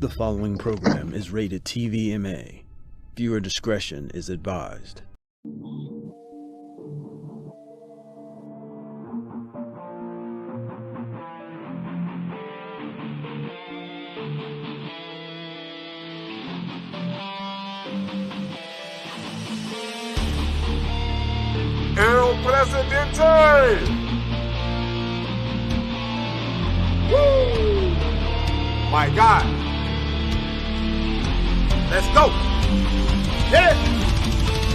The following program is rated TVMA. Viewer discretion is advised. El Presidente! Woo! My God! Let's go! Hit it!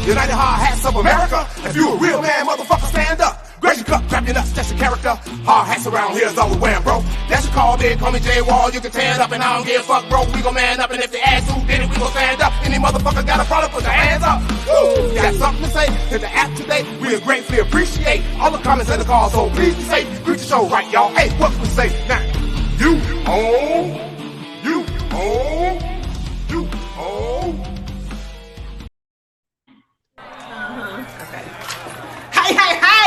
United Hard Hats of America! If you a real man, motherfucker, stand up! Grace your cup, grab your nuts, that's your character. Hard hats around here is all we wearing, bro. That's your call, big, call me J-Wall. You can tear it up and I don't give a fuck, bro. We gon' man up, and if they ask who did it, we gon' stand up. Any motherfucker got a problem, put their hands up. Woo! You got something to say? Hit the app today. We greatly appreciate all the comments and the calls, so please be safe. Greet the show right, y'all. Hey, what we say now? U.H.O.A.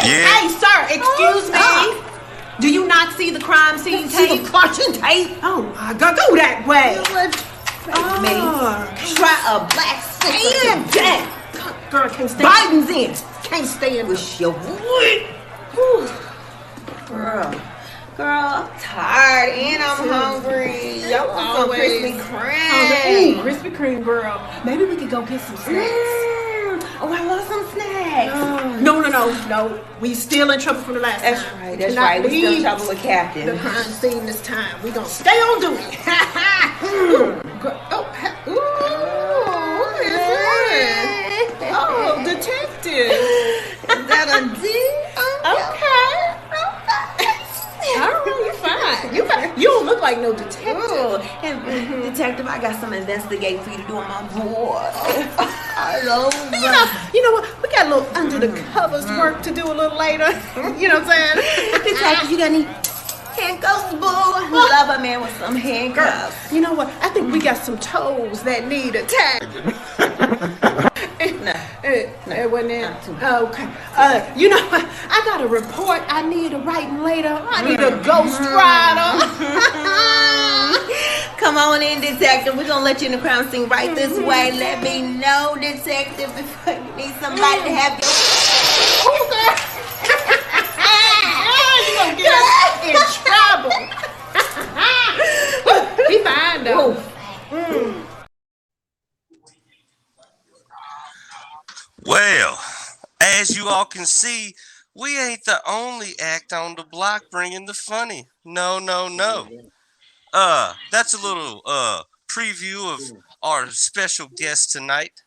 Hey, sir, excuse me. Do you not see the crime scene tape? The caution tape? Oh my God, go that way. Try a black stand jack. Girl, can't stand. Biden's in. Can't stand with your Girl, I'm tired and I'm hungry. Y'all want some Krispy Kreme? Ooh, Krispy Kreme, girl. Maybe we could go get some snacks. Oh, I love some snacks. No. We still in trouble from the last time. That's right. We still in trouble with Captain. The crime scene this time. We gonna stay on duty. Oh, detective. Is that a D? Okay. All right, you're fine. You don't look like no detective. Detective, I got some investigating for you to do on my board. I love that. You know what? We got a little under the covers work to do a little later. You know what I'm saying? Detective, you got any handcuffs, boo? I love a man with some handcuffs. You know what? I think we got some toes that need attached. It wasn't it? Okay. You know what? I got a report I need a writing later. I need a ghost rider. Come on in, detective. We're gonna let you in the crime scene right this way. Let me know, detective, if you need somebody to have you. You're gonna get us in trouble. Be fine though. Well, as you all can see, we ain't the only act on the block bringing the funny. No. That's a little preview of our special guest tonight,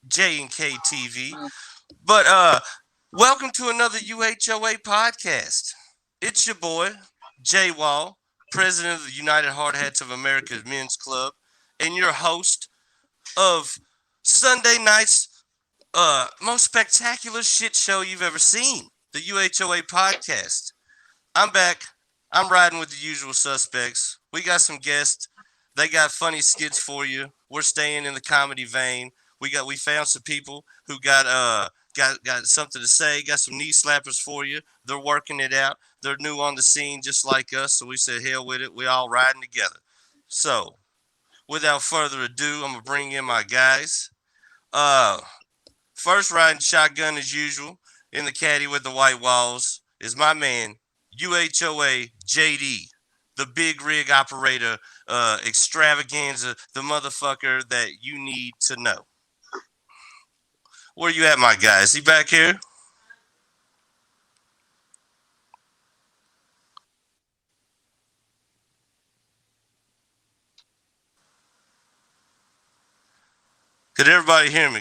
J&K TV. But welcome to another U.H.O.A. podcast. It's your boy, J-Wall, president of the United Hard Hats of America's Men's Club, and your host of Sunday night's most spectacular shit show you've ever seen, the U.H.O.A. podcast. I'm back. I'm riding with the usual suspects. We got some guests. They got funny skits for you. We're staying in the comedy vein. We found some people who got something to say. Got some knee slappers for you. They're working it out. They're new on the scene just like us. So we said, hell with it. We all riding together. So without further ado, I'm gonna bring in my guys. First riding shotgun as usual in the caddy with the white walls is my man, U.H.O.A. JD, the big rig operator, extravaganza, the motherfucker that you need to know. Where you at, my guy? Is he back here? Can everybody hear me?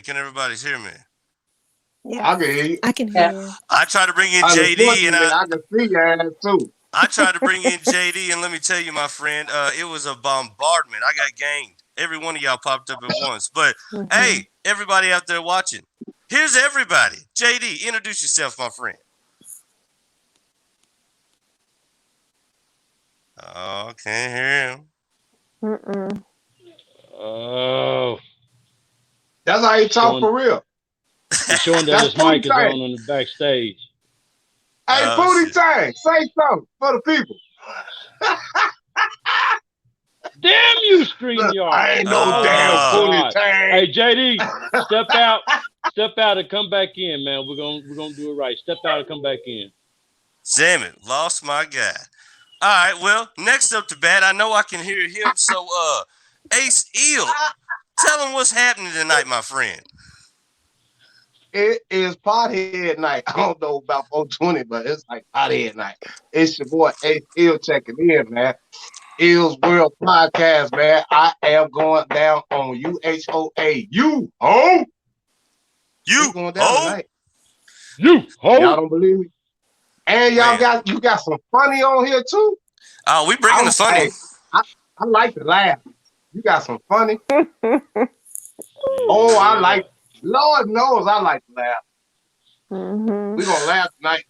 Yeah. I can hear you. I can hear you. I tried to bring in JD, and I can see your ass too. I tried to bring in JD, and let me tell you, my friend, it was a bombardment. I got ganged. Every one of y'all popped up at once. But hey, everybody out there watching, here's everybody. JD, introduce yourself, my friend. Oh, can't hear him. Oh. That's how you talk for real. He's showing that his mic is on the backstage. Hey, Booty Tang, say something for the people. Damn you, Use StreamYard. I ain't no Oh damn my booty God. tang. Hey JD, step out and come back in, man. We're gonna do it right. Step out and come back in. Damn it, lost my guy. All right, well, next up to bat, I know I can hear him. So, Ace Eel, tell him what's happening tonight, my friend. It is pothead night. I don't know about 420, but it's like pothead night. It's your boy Ace Eel checking in, man. Eel's World Podcast, man. I am going down on U.H.O.A. U.H.O.A. You going down home? tonight. U.H.O.A. Y'all don't believe me? And y'all got some funny on here too. Oh, we bringing the funny. Hey, I like to laugh. You got some funny. Oh, I like. Lord knows I like to laugh. Mm-hmm. We gonna laugh tonight.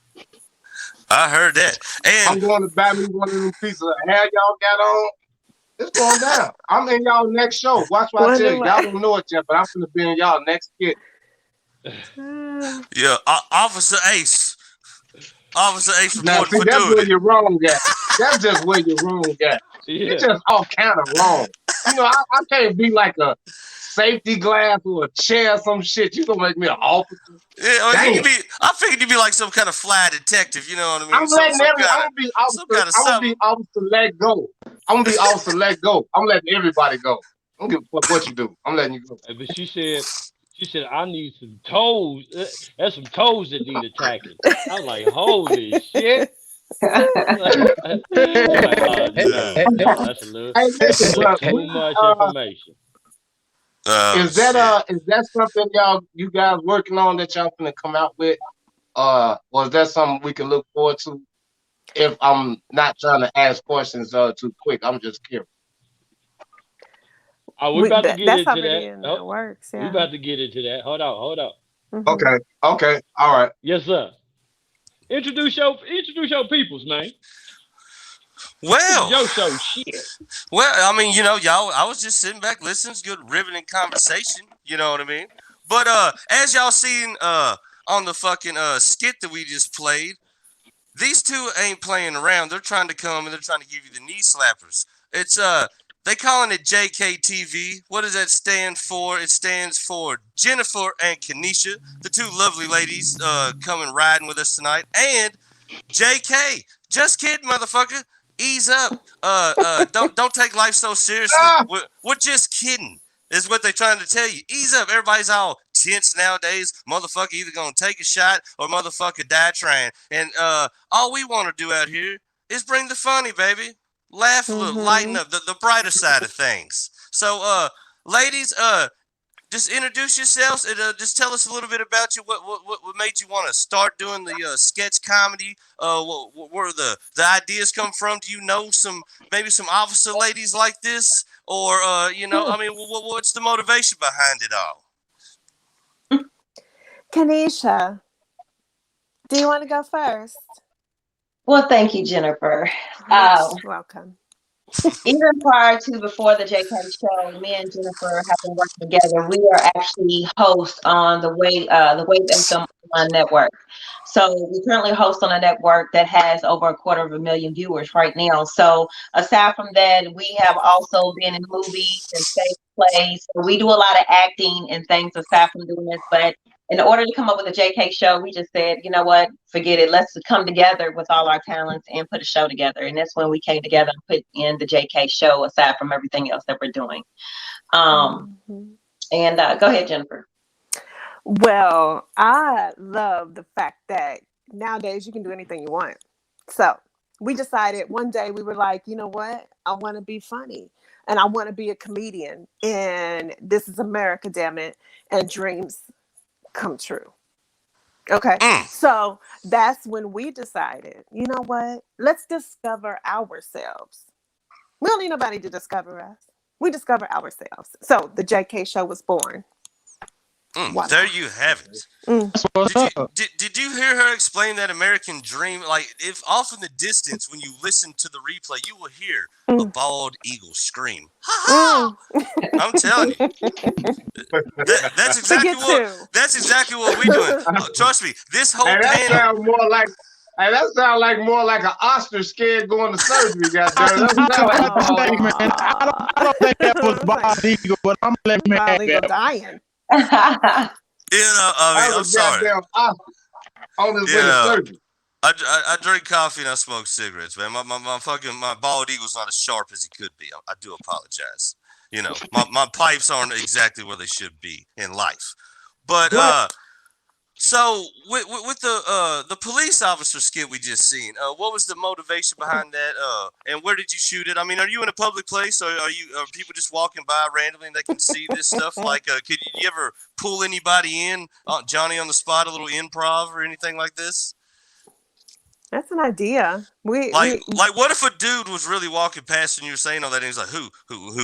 I heard that. I'm And going to buy me one of them pieces of hair y'all got on. It's going down. I'm in y'all next show. Watch what I tell you. Y'all don't know it yet, but I'm gonna be in y'all next skit. yeah, Officer Ace. Officer Ace Now, reporting see, for that's where duty. you're wrong at. That's just where you're wrong at. You're just all kind of wrong. You know, I can't be like a safety glass or a chair or some shit. You gonna make me an officer? Yeah, Damn. I figured you'd be like some kind of fly detective, you know what I mean? I'm gonna be officer let go. I'm gonna be officer let go. I'm letting everybody go. I don't give a fuck what you do. I'm letting you go. But she said, I need some toes. There's some toes that need attacking. I'm like, holy shit. Like, no, that's a little too much information. Is that something you guys working on that y'all gonna come out with? Or is that something we can look forward to? If I'm not trying to ask questions too quick, I'm just curious. We're about to get into that. In the works, yeah. We're about to get into that. Hold on. Mm-hmm. Okay, all right. Yes, sir. Introduce your peoples, man. Well, your show, shit. Well, I mean, you know, y'all, I was just sitting back listening. It's good, riveting conversation. You know what I mean? But as y'all seen on the fucking skit that we just played, these two ain't playing around. They're trying to come and they're trying to give you the knee slappers. It's they calling it JKTV. What does that stand for? It stands for Jennifer and Kenesha, the two lovely ladies coming riding with us tonight, and JK. Just kidding, motherfucker. Ease up. Don't take life so seriously. We're just kidding. Is what they're trying to tell you. Ease up. Everybody's all tense nowadays. Motherfucker either gonna take a shot or motherfucker die trying. And all we want to do out here is bring the funny, baby. Laugh a little, lighten up, the brighter side of things. So, ladies, just introduce yourselves and just tell us a little bit about you. What made you want to start doing the sketch comedy? Where the ideas come from? Do you know maybe some officer ladies like this, or you know, I mean, what's the motivation behind it all? Kenesha, do you want to go first? Well, thank you, Jennifer. Welcome. Even prior to before the JK show, me and Jennifer have been working together. We are actually hosts on the Wave FM network. So we currently host on a network that has over 250,000 viewers right now. So aside from that, we have also been in movies and stage plays. So we do a lot of acting and things aside from doing this. But in order to come up with a JK show, we just said, you know what, forget it. Let's come together with all our talents and put a show together. And that's when we came together and put in the JK show aside from everything else that we're doing. And go ahead, Jennifer. Well, I love the fact that nowadays you can do anything you want. So we decided one day, we were like, you know what? I want to be funny and I want to be a comedian. And this is America, damn it. And dreams come true. Okay. So that's when we decided, you know what? Let's discover ourselves. We don't need nobody to discover us. We discover ourselves. So the JK show was born. There you have it. Did you hear her explain that American dream? Like, if off in the distance, when you listen to the replay, you will hear a bald eagle scream. Ha ha! I'm telling you, that's exactly what we're doing. Trust me, this whole that panel. sounds more like Hey, that sounds like more like an ostrich scared going to surgery. Goddamn, that sounds like a bald eagle. I don't think that was bald eagle, but I'm gonna let me have Bald eagle that. dying. You know, I mean, That I'm was a sorry. goddamn ostrich on his way to Yeah, surgery. I drink coffee and I smoke cigarettes, man. My bald eagle's not as sharp as he could be. I do apologize. You know, my pipes aren't exactly where they should be in life. But What? so with the police officer skit we just seen, what was the motivation behind that? And where did you shoot it? I mean, are you in a public place, or are people just walking by randomly and they can see this stuff? Like, could you ever pull anybody in, Johnny on the spot, a little improv or anything like this? That's an idea. Like, what if a dude was really walking past and you were saying all that, and he's like, who,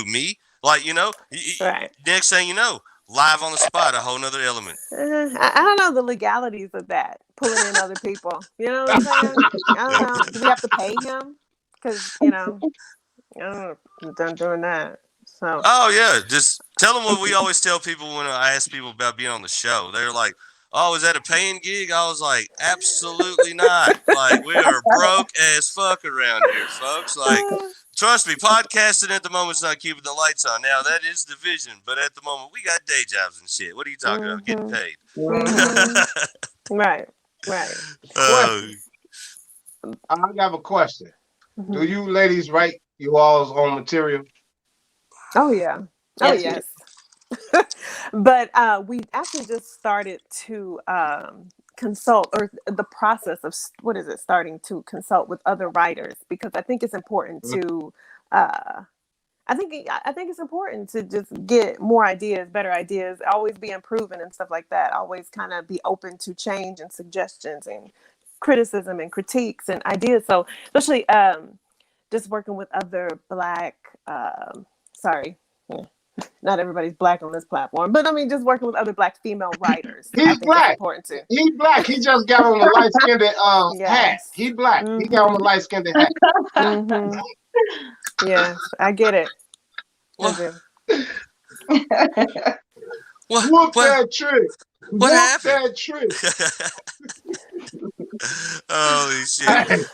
me? Like, you know, Right. next thing you know, live on the spot, a whole nother element. I don't know the legalities of that, pulling in other people. You know what I'm saying? I don't know. Do we have to pay him? Because, you know, I don't know. I'm done doing that. So. Oh yeah, just tell them what we always tell people when I ask people about being on the show. They're like, "Oh, is that a paying gig?" I was like, "Absolutely not. Like, we are broke as fuck around here, folks. Like, trust me, podcasting at the moment's not keeping the lights on. Now that is the vision, but at the moment we got day jobs and shit. What are you talking about? Getting paid?" Right. I have a question. Do you ladies write you all's own material? Oh yeah. Oh yes. But we actually just started to consult, or the process of starting to consult with other writers, because I think it's important to I think it's important to just get more ideas, better ideas, always be improving and stuff like that. Always kind of be open to change and suggestions and criticism and critiques and ideas. So especially just working with other Black, not everybody's Black on this platform, but I mean, just working with other Black female writers. He's Black. Important too. He's Black. He just got on the light-skinned hat. He Black. He got on the light-skinned hat. Yes, I get it. What? Whoop that trick. What happened? That trick. Holy shit.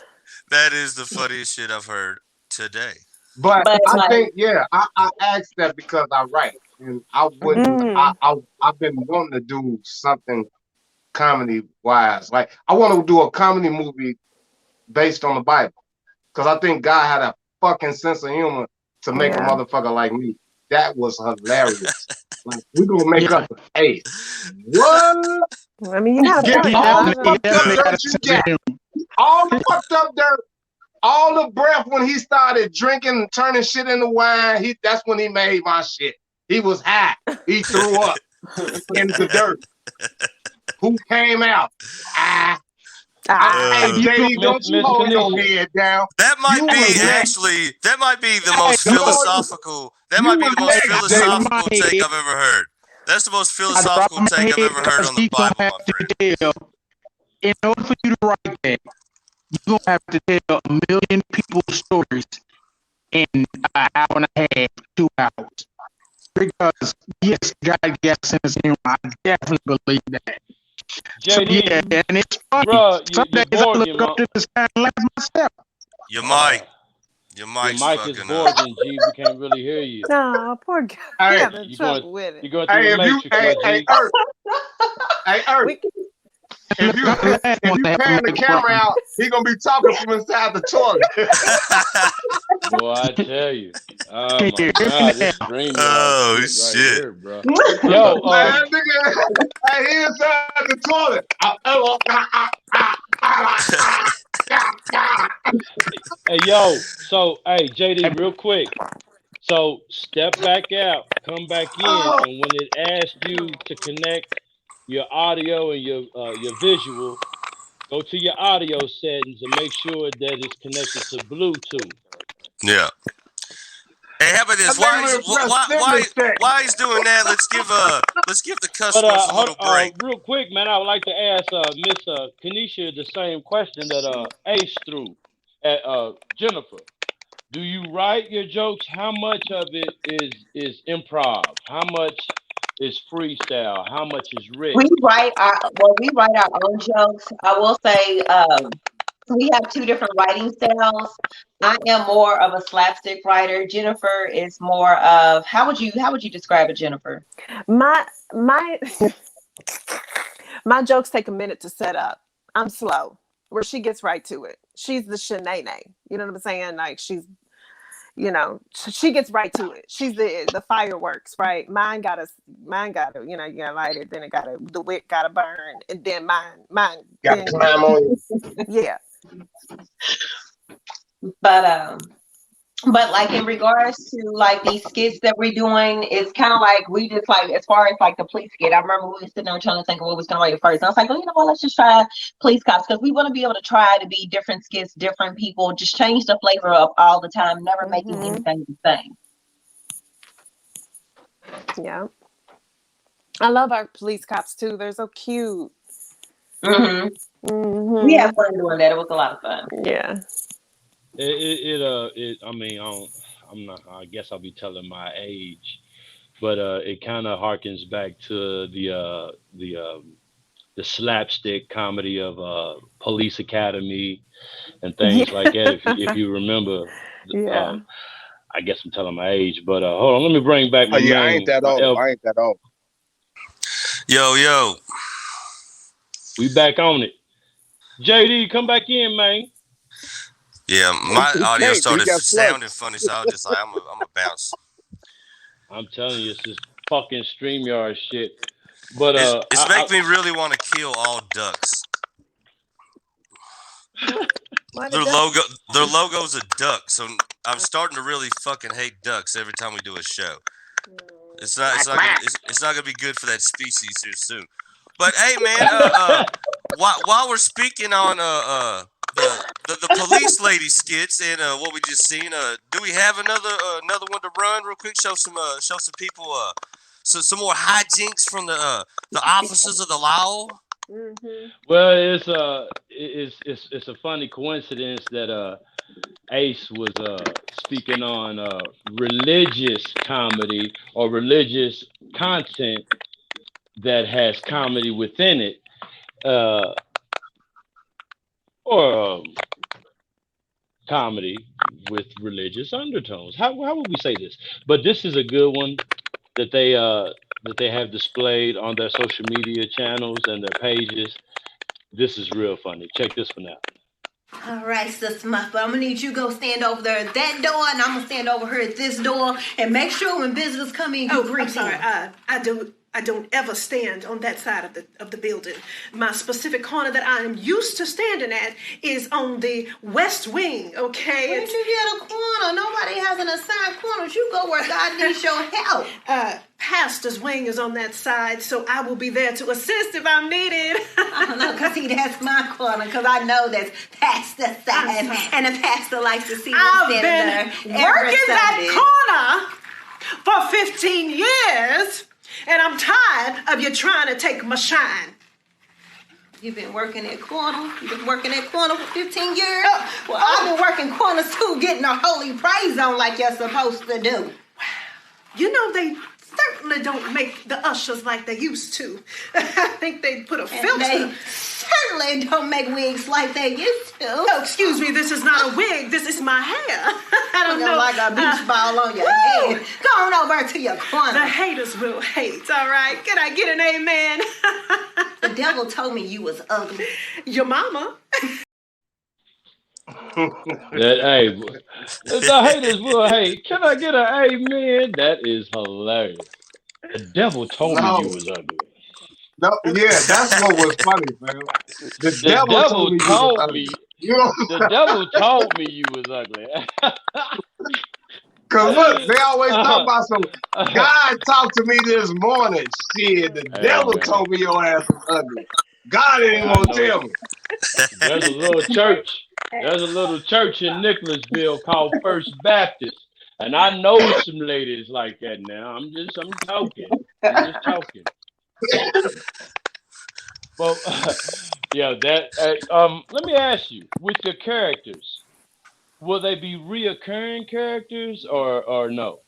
That is the funniest shit I've heard today. But I think, I asked that because I write. And I wouldn't, I've been wanting to do something comedy-wise. Like, I want to do a comedy movie based on the Bible. Because I think God had a fucking sense of humor to make a motherfucker like me. That was hilarious. Like, we're going to make up a hey. What? I mean, you got all the fucked up dirt you got. All the fucked up dirt. All the breath when he started drinking, turning shit into wine. That's when he made my shit. He was high. He threw up into dirt. Who came out? Hey, JD, don't you hold your head down. That might be the most philosophical. That might be the most philosophical take I've ever heard. That's the most philosophical take I've ever heard on the Bible, my friend. In order for you to write that, you're gonna have to tell a million people's stories in an hour and a half, 2 hours. Because yes, God got sense of humor. I definitely believe that. JD, so, and it's funny. Bro, Some days I look up to the sky and laugh myself. Your mic is boring, G. We can't really hear you. No, poor guy. Hey, having trouble with it. You're going through the matrix, Earth. If you pan the camera out, he's gonna be talking from inside the toilet. Boy, I tell you. Oh my God, this dream. Oh right shit, here, bro. Yo, man, nigga, he inside the toilet. Hey, yo. So, hey, JD, real quick. So, step back out, come back in, and when it asks you to connect your audio and your visual, go to your audio settings and make sure that it's connected to Bluetooth. Yeah. Hey, how about this? Why he's doing that? Let's give the customers a little break. Real quick, man, I would like to ask Miss Kenesha the same question that Ace threw at Jennifer. Do you write your jokes? How much of it is improv? How much is freestyle? How much is written? We write our own jokes. I will say we have two different writing styles. I am more of a slapstick writer. Jennifer is more of how would you describe it, Jennifer? My my jokes take a minute to set up. I'm slow. Where she gets right to it. She's the Shanae. You know what I'm saying? Like she gets right to it. She's the fireworks, right? Mine gotta, you gotta light it, then the wick gotta burn, and then mine Got to climb on you. yeah. But like in regards to like these skits that we're doing, it's kind of like we just like as far as like the police skit. I remember we were sitting there trying to think of what was going to write at first. And I was like, well, you know what? Let's just try police cops because we want to be able to try to be different skits, different people, just change the flavor up all the time, never making anything the same. Yeah, I love our police cops too. They're so cute. We had fun doing that. It was a lot of fun. Yeah. I mean, I'm not. I guess I'll be telling my age, but it kind of harkens back to the slapstick comedy of Police Academy and things like that. If you remember, yeah. I guess I'm telling my age, but hold on, let me bring back my I ain't that old. I ain't that old. Yo, we back on it. JD, come back in, man. Yeah, my audio started sounding funny, so I was just like, I'm a bounce. I'm telling you, it's this fucking StreamYard shit. But it's making me really want to kill all ducks. Their logo's a duck, so I'm starting to really fucking hate ducks every time we do a show. It's not gonna be good for that species here soon. But hey, man, while we're speaking on the police lady skits and what we just seen, do we have another one to run real quick? Show some people some more hijinks from the officers of the law. Well, it's a funny coincidence that Ace was speaking on religious comedy or religious content that has comedy within it, or comedy with religious undertones. How would we say this? But this is a good one that they have displayed on their social media channels and their pages. This is real funny. Check this one out. All right, Sister Muff, I'm gonna need you to go stand over there at that door, and I'm gonna stand over here at this door, and make sure when visitors come in, you greet them. I don't ever stand on that side of the building. My specific corner that I am used to standing at is on the west wing, okay? Where did you get a corner? Nobody has an assigned corner. You go where God needs your help. Pastor's wing is on that side, so I will be there to assist if I'm needed. I don't know, because that's my corner, because I know that's the side, and the pastor likes to see me standing there. I've been working that corner for 15 years. And I'm tired of you trying to take my shine. You've been working that corner? You've been working that corner for 15 years? Well, I've been working corners too, getting a holy praise on like you're supposed to do. You know, they certainly don't make the ushers like they used to. I think they put a filter. They certainly don't make wigs like they used to. Oh, excuse me, this is not a wig. This is my hair. I don't know. Like a beach ball on your head. Go on over to your corner. The haters will hate, all right? Can I get an amen? The devil told me you was ugly. Your mama. Hey, the haters will hate. Can I get an amen? That is hilarious. The devil told me you was ugly. No, yeah, that's what was funny, man. The devil told me. The devil told me you was ugly. Cause look, they always talk about some. God talked to me this morning. Shit, the devil told me your ass was ugly. God ain't gonna tell me. There's a little church. There's a little church in Nicholasville called First Baptist, and I know some ladies like that. Now I'm joking. I'm just talking. Well, yeah. Let me ask you: with your characters, will they be reoccurring characters or no?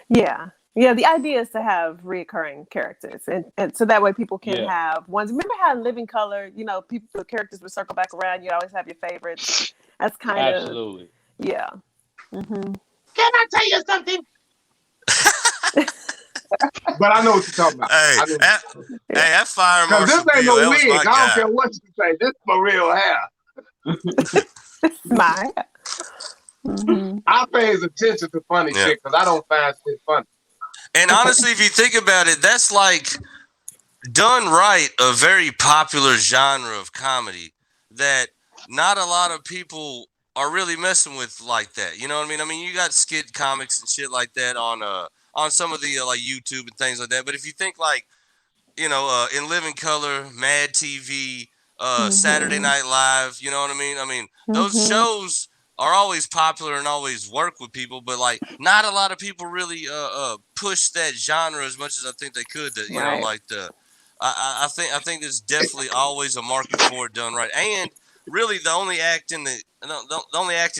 Yeah. Yeah, the idea is to have reoccurring characters, and so that way people can have ones. Remember how in Living Color, people, the characters would circle back around. You always have your favorites. That's kind of Absolutely. yeah. Mm-hmm. Can I tell you something? But I know what you're talking about. Hey, that Fire Because this Marshal ain't Bill, no that was my wig. I don't guy. care what you say. This is my real hair. My. Mm-hmm. I pays attention to funny shit because I don't find shit funny. And honestly, if you think about it, that's like done right, a very popular genre of comedy that not a lot of people are really messing with like that. You know what I mean? I mean, you got skit comics and shit like that on some of the like YouTube and things like that. But if you think like, in Living Color, Mad TV, Saturday Night Live, you know what I mean? I mean, those shows are always popular and always work with people, but like not a lot of people really push that genre as much as I think they could. I think there's definitely always a market for it done right. And really the only act in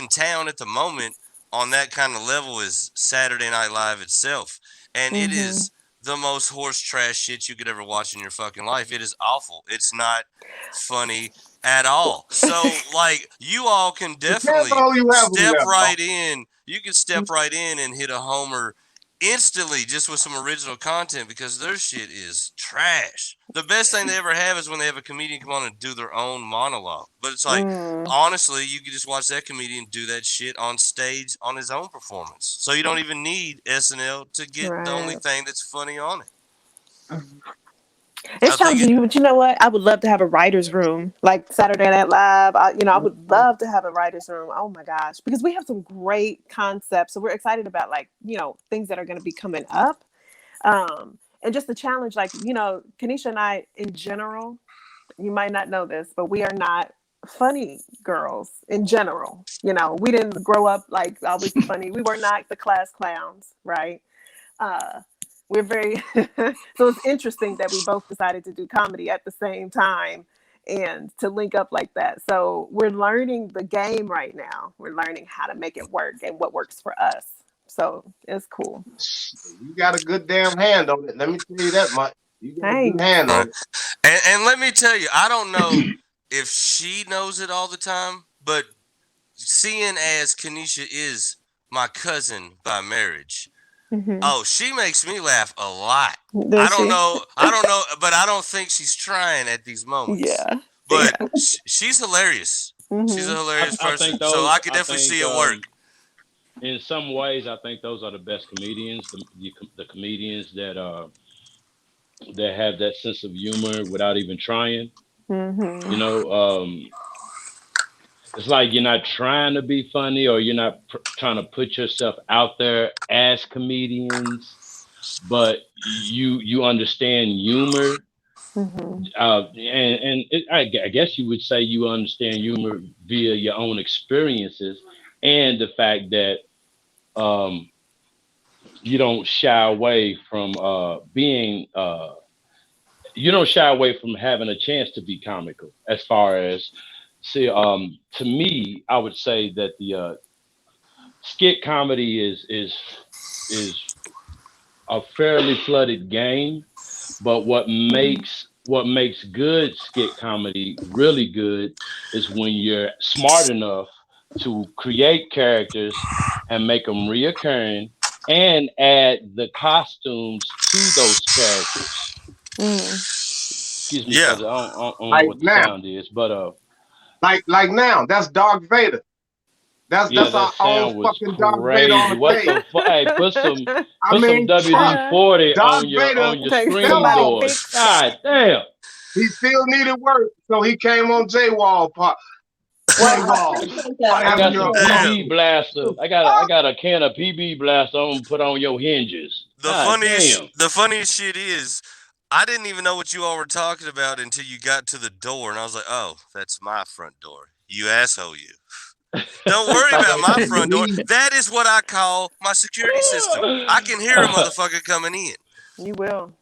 town at the moment on that kind of level is Saturday Night Live itself. And it is the most horse trash shit you could ever watch in your fucking life. It is awful. It's not funny at all. So like you all can definitely step right in. You can step right in and hit a homer instantly just with some original content because their shit is trash. The best thing they ever have is when they have a comedian come on and do their own monologue. But it's like, honestly, you could just watch that comedian do that shit on stage on his own performance. So you don't even need SNL to get the only thing that's funny on it. It's challenging, but you know what? I would love to have a writer's room like Saturday Night Live. I would love to have a writer's room. Oh my gosh, because we have some great concepts. So we're excited about things that are going to be coming up. And just the challenge, Kanisha and I in general, you might not know this, but we are not funny girls in general. We didn't grow up like always funny. We were not the class clowns, right? We're very so it's interesting that we both decided to do comedy at the same time and to link up like that. So we're learning the game right now. We're learning how to make it work and what works for us. So it's cool. You got a good damn hand on it. Let me tell you that much. You got a good hand on it. And let me tell you, I don't know if she knows it all the time, but seeing as Kanisha is my cousin by marriage, oh, she makes me laugh a lot. I don't know, but I don't think she's trying at these moments. Yeah. But she's hilarious. She's a hilarious person, so I could definitely see it work. In some ways, I think those are the best comedians, the comedians that have that sense of humor without even trying. It's like you're not trying to be funny or you're not trying to put yourself out there as comedians, but you understand humor. I guess you would say you understand humor via your own experiences and the fact that you don't shy away from you don't shy away from having a chance to be comical. As far as to me, I would say that the skit comedy is a fairly flooded game, but what makes good skit comedy really good is when you're smart enough to create characters and make them reoccurring and add the costumes to those characters. Excuse me, because I don't know what the sound is, but like now, that's Darth Vader. That's our own fucking Darth Vader on the What the fuck? Hey, put some WD-40 on your screen door. God damn. He still needed work, so he came on J-Wall part. I got some PB blaster. I got a can of PB blaster I'm gonna put on your hinges. The funniest shit is I didn't even know what you all were talking about until you got to the door, and I was like, "Oh, that's my front door. You asshole, you." Don't worry about my front door. That is what I call my security system. I can hear a motherfucker coming in. You will.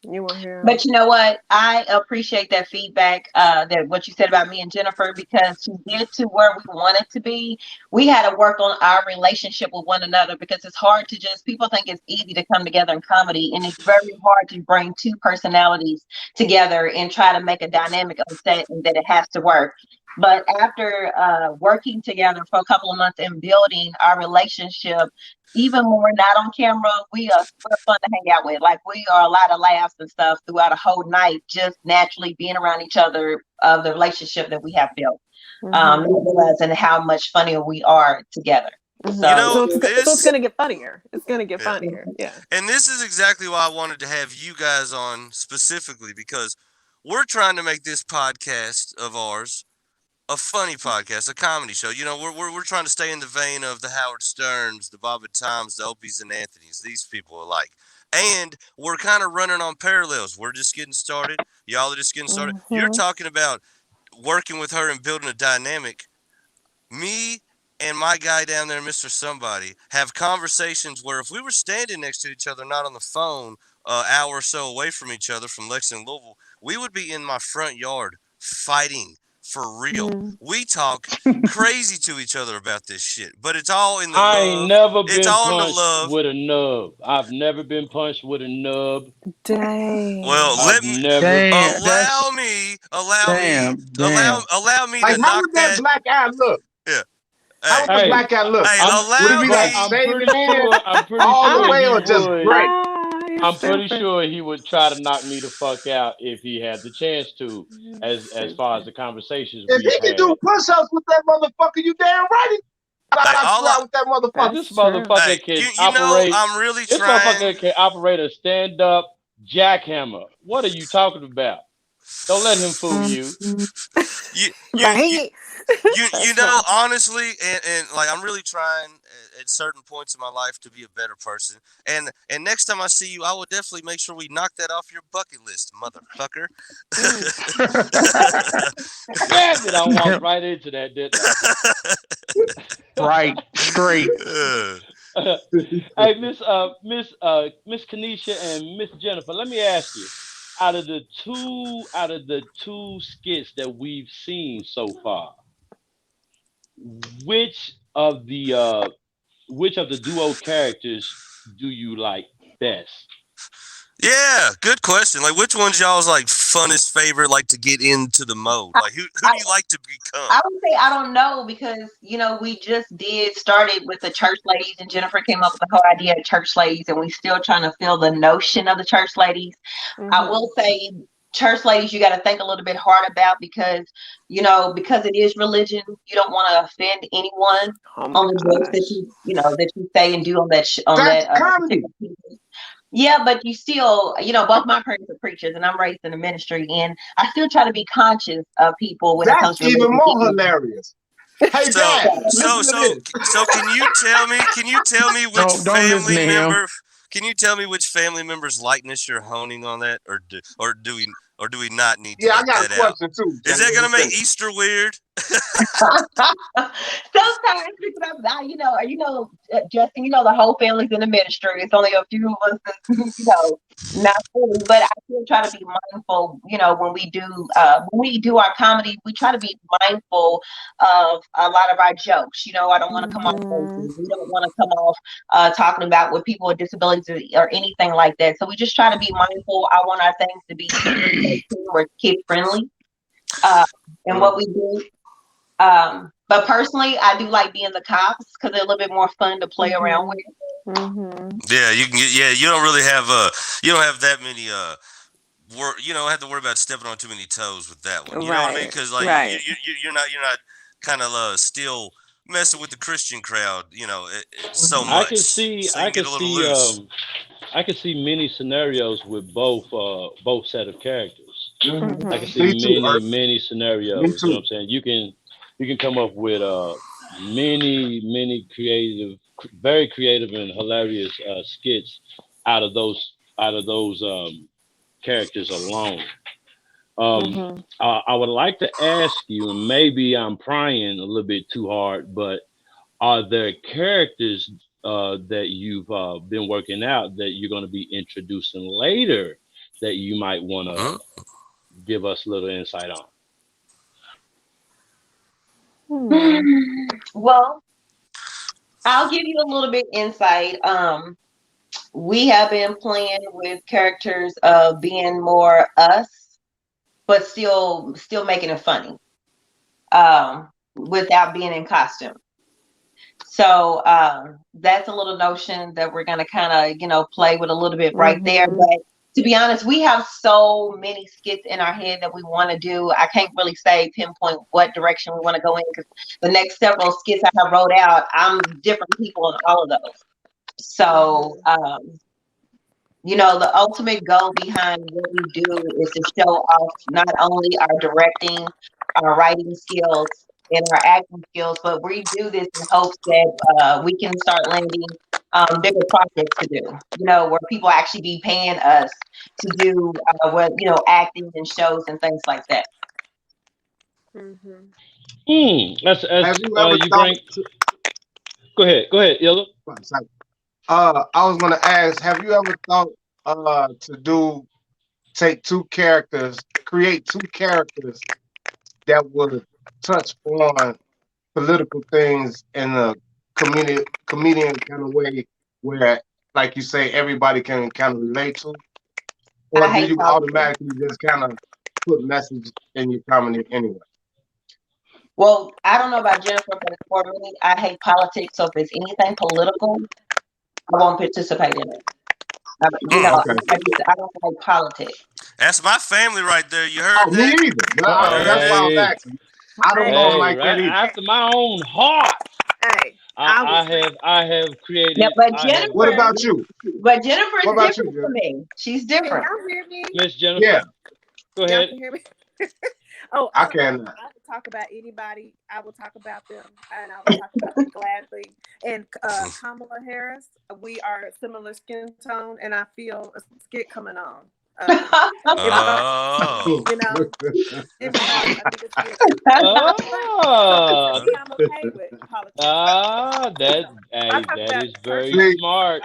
You were here. But you know what? I appreciate that feedback, that what you said about me and Jennifer, because to get to where we wanted to be, we had to work on our relationship with one another, because it's hard to just, people think it's easy to come together in comedy, and it's very hard to bring two personalities together and try to make a dynamic on set, and that it has to work. But after working together for a couple of months and building our relationship, even when we're not on camera, we're fun to hang out with. Like, we are a lot of laughs and stuff throughout a whole night, just naturally being around each other, of the relationship that we have built. Realizing how much funnier we are together. So it's gonna get funnier. It's gonna get funnier. Yeah. And this is exactly why I wanted to have you guys on specifically, because we're trying to make this podcast of ours a funny podcast, a comedy show. You know, we're trying to stay in the vein of the Howard Sterns, the Bob and Toms, the Opie's and Anthony's. These people alike. And we're kind of running on parallels. We're just getting started. Y'all are just getting started. You're talking about working with her and building a dynamic. Me and my guy down there, Mr. Somebody, have conversations where if we were standing next to each other, not on the phone, an hour or so away from each other from Lexington, Louisville, we would be in my front yard fighting for real. We talk crazy to each other about this shit, but it's all in the love. I ain't never it's been all in the punched love. with a nub. I've never been punched with a nub. Dang. Well, I've never. allow me Like, to how knock would that black eye look? Yeah. How would the black eye look? Would it be like shaving in all the way, or just gray? I'm pretty sure he would try to knock me the fuck out if he had the chance to, as far as the conversations If we've he can had. do push-ups with that motherfucker, you damn right. I with that motherfucker. This motherfucker can operate. I'm really this motherfucker can operate a stand-up jackhammer. What are you talking about? Don't let him fool you. You know, honestly, and like, I'm really trying at certain points in my life to be a better person. And next time I see you, I will definitely make sure we knock that off your bucket list, motherfucker. Damn it, I walked right into that, didn't I? Right, straight. Hey, Miss Kanisha and Miss Jennifer, let me ask you. Out of the two skits that we've seen so far, which of the duo characters do you like best? Yeah, good question. Like, which one's y'all's like funnest favorite, like to get into the mode? Like, who do you like to become? I would say I don't know, because we just started with the church ladies, and Jennifer came up with the whole idea of church ladies, and we still trying to fill the notion of the church ladies. I will say church ladies, you got to think a little bit hard about, because it is religion. You don't want to offend anyone on the jokes that you say and do on that comedy. Yeah, but you still, both my parents are preachers, and I'm raised in the ministry, and I still try to be conscious of people when it comes to even more hilarious. Hey, Dad, so can you tell me which family member? Can you tell me which family member's likeness you're honing on that, or do we not need to? Yeah, I got a question too. Is that gonna make Easter weird? Sometimes people, Justin, the whole family's in the ministry. It's only a few of us that's, not fully, but I still try to be mindful. When we do our comedy, we try to be mindful of a lot of our jokes. I don't want to come off racist. We don't want to come off talking about with people with disabilities or anything like that. So we just try to be mindful. I want our things to be kid friendly, and what we do. But personally, I do like being the cops, because they're a little bit more fun to play around with. Yeah, you can. Yeah, you don't really have you don't have that many you don't have to worry about stepping on too many toes with that one. You know what I mean? Because like you're not kind of still messing with the Christian crowd. So much. I can see many scenarios with both set of characters. I can see many scenarios. You know what I'm saying? You can come up with many creative, very creative and hilarious skits out of those characters alone. I would like to ask you, and maybe I'm prying a little bit too hard, but are there characters that you've been working out that you're going to be introducing later that you might want to give us a little insight on? Well, I'll give you a little bit insight. We have been playing with characters of being more us, but still making it funny, without being in costume. So that's a little notion that we're gonna kind of play with a little bit right there. But to be honest, we have so many skits in our head that we want to do. I can't really say pinpoint what direction we want to go in, because the next several skits I have wrote out, I'm different people in all of those. So the ultimate goal behind what we do is to show off not only our directing, our writing skills, and our acting skills, but we do this in hopes that we can start landing bigger projects to do, where people actually be paying us to do acting and shows and things like that. That's Have you ever you thought? bring. Go ahead, Yellow. I was gonna ask, have you ever thought to take two characters, create two characters that would touch on political things in a comedian kind of way, where, like you say, everybody can kind of relate to? Or do you automatically just kind of put message in your comedy anyway? Well, I don't know about Jennifer, but for me, I hate politics. So if it's anything political, I won't participate in it. I don't like politics. That's my family right there. You heard Me that? either. That's why I was asking. I don't like that either. After my own heart. Hey, I have created. Yeah, but Jennifer, what about you? But Jennifer is different from me. She's different. Can y'all hear me? Miss Jennifer. Yeah. Go ahead. Y'all can hear me? Oh, I can. I will talk about anybody. I will talk about them, and I will talk about them gladly. And Kamala Harris, we are similar skin tone, and I feel a skit coming on. Oh. It was I think it's good. I'm okay with politics. That is very smart.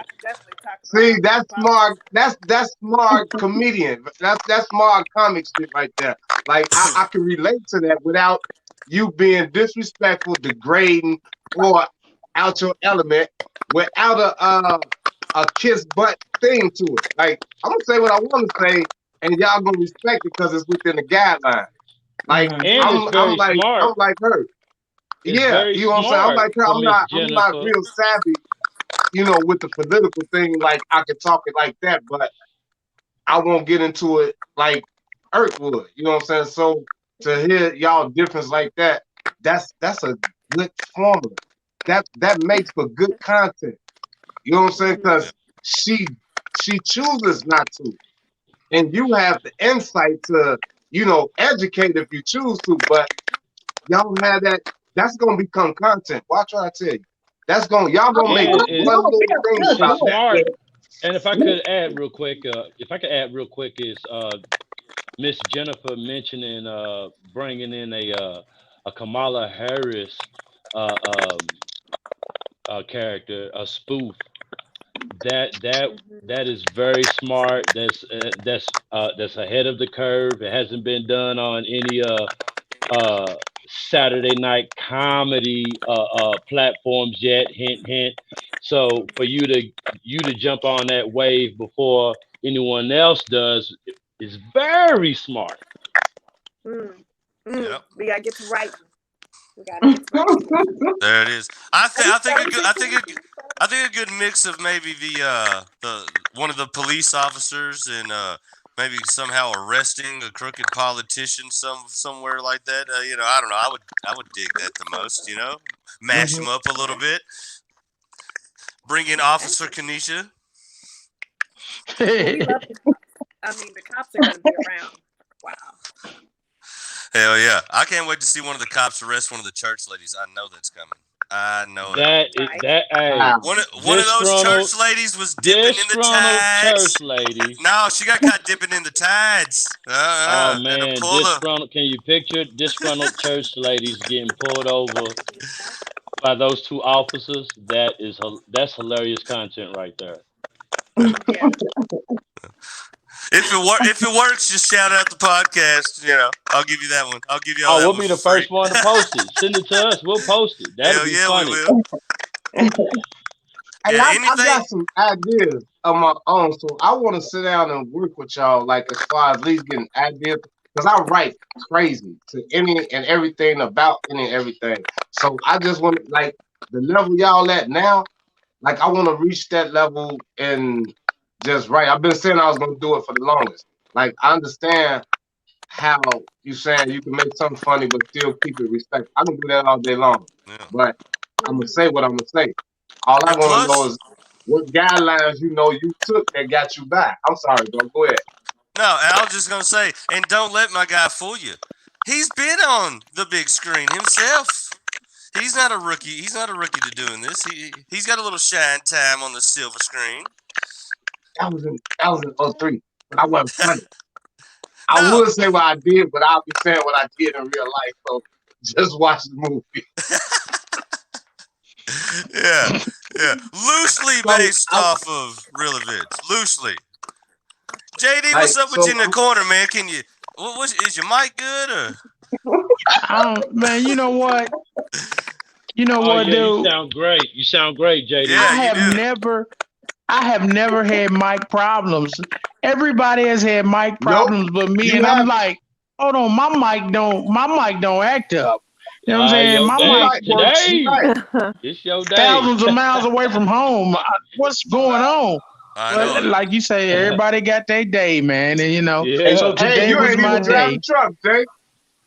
See, that's smart. That's smart comedian. That's smart comic shit right there. Like I can relate to that without you being disrespectful, degrading, or out your element, without a kiss butt thing to it. Like, I'm gonna say what I want to say, and y'all gonna respect it because it's within the guidelines. Like, I'm like her. Yeah, you know what I'm saying? I'm like her. I'm not real savvy, with the political thing. Like, I can talk it like that, but I won't get into it like Irk would. You know what I'm saying? So to hear y'all difference like that, that's a good formula. That makes for good content. You know what I'm saying? Because she chooses not to, and you have the insight to educate if you choose to. But y'all have that. That's gonna become content. Watch what I tell you. Y'all gonna make one little thing about that. And if I could add real quick, is Miss Jennifer mentioning bringing in a Kamala Harris character, a spoof. That is very smart. That's ahead of the curve. It hasn't been done on any Saturday night comedy platforms yet. Hint, hint. So for you to jump on that wave before anyone else does is very smart. Yep. We gotta get to right. There it is. I think a good mix of maybe the one of the police officers and maybe somehow arresting a crooked politician somewhere like that. I don't know. I would dig that the most. Mash him up a little bit. Bring in Officer Kanisha. The cops are gonna be around. Wow. Hell yeah. I can't wait to see one of the cops arrest one of the church ladies. I know that's coming. I know one of those church ladies was dipping in the tides. Church lady. No, she got caught dipping in the tides. Oh man, disgruntled. Can you picture disgruntled church ladies getting pulled over by those two officers? That's hilarious content right there. If it works, just shout out the podcast. I'll give you that one. I'll give you all that we'll one be the for free. first one to post it. Send it to us. We'll post it. That'll Hell be yeah, funny. we will. Hey, Yeah, I anything. got some ideas of my own, so I want to sit down and work with y'all, like as far as at least getting ideas, because I write crazy to any and everything about any and everything. So I just want like the level y'all at now, like I want to reach that level and just write. I've been saying I was gonna do it for the longest. Like I understand how you saying you can make something funny but still keep it respectful. I can do that all day long, Yeah. but I'm gonna say what I'm gonna say. All I And want to know plus, is what guidelines you took that got you back. I'm sorry, bro. Go ahead. no, and I was just gonna say, and don't let my guy fool you. He's been on the big screen himself. He's not a rookie. He's not a rookie to doing this. He's got a little shine time on the silver screen. That was in '03, but I wasn't funny. I No. would say what I did, but I'll be saying what I did in real life. So just watch the movie. Yeah. Loosely So based off of real events. Loosely. JD, what's like up with you so in the corner, man? Can you? Is your mic good or? Man, you know what? You know Oh what, yeah, you dude? sound great. You sound great, JD. Yeah, you do. I have never had mic problems. Everybody has had mic nope, problems but me, you and I'm have like, hold on, my mic don't act up. You know what I'm saying? Your My you day mic right, works you today. right. It's your day. thousands of miles away from home. What's going on? I know But it. like you say, everybody got their day, man. And Hey, so Yeah. hey, today you was ain't my even driving day. the truck, Jay.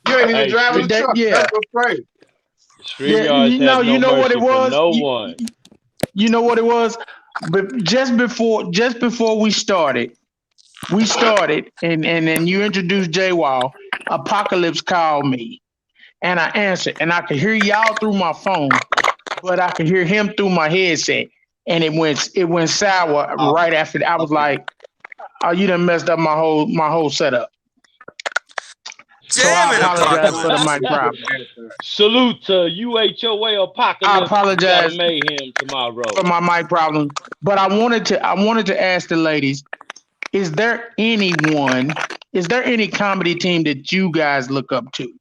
You ain't even Hey, driving the Today, truck. yeah, That's what's crazy. yeah. StreamYards has You no know what it mercy for was. no one. You know what it was. But just before we started, and then you introduced J Wall. Apocalypse called me, and I answered, and I could hear y'all through my phone, but I could hear him through my headset, and it went sour Oh, right after that. I was okay. like, "Oh, you done messed up my whole setup." So Damn I it, Yeah, apologize for the Apocalypse. mic problem. Salute to UHOA I Apocalypse. We got a apologize mayhem tomorrow. for my mic problem, but I wanted to ask the ladies: Is there anyone? Is there any comedy team that you guys look up to,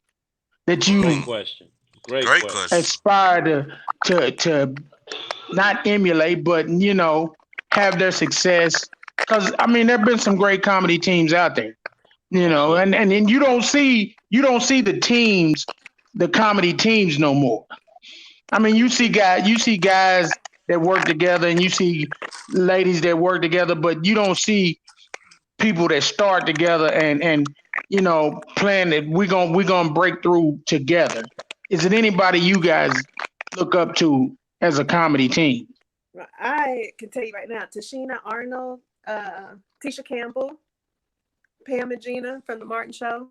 that Great you question. Great Great question. question. aspire to not emulate, but have their success? Because I mean, there've been some great comedy teams out there, Absolutely. and then you don't see the comedy teams no more. I mean, you see guys that work together, and you see ladies that work together, but you don't see people that start together and plan that we're gonna break through together. Is it anybody you guys look up to as a comedy team? I can tell you right now, Tashina Arnold, Tisha Campbell, Pam and Gina from the Martin Show.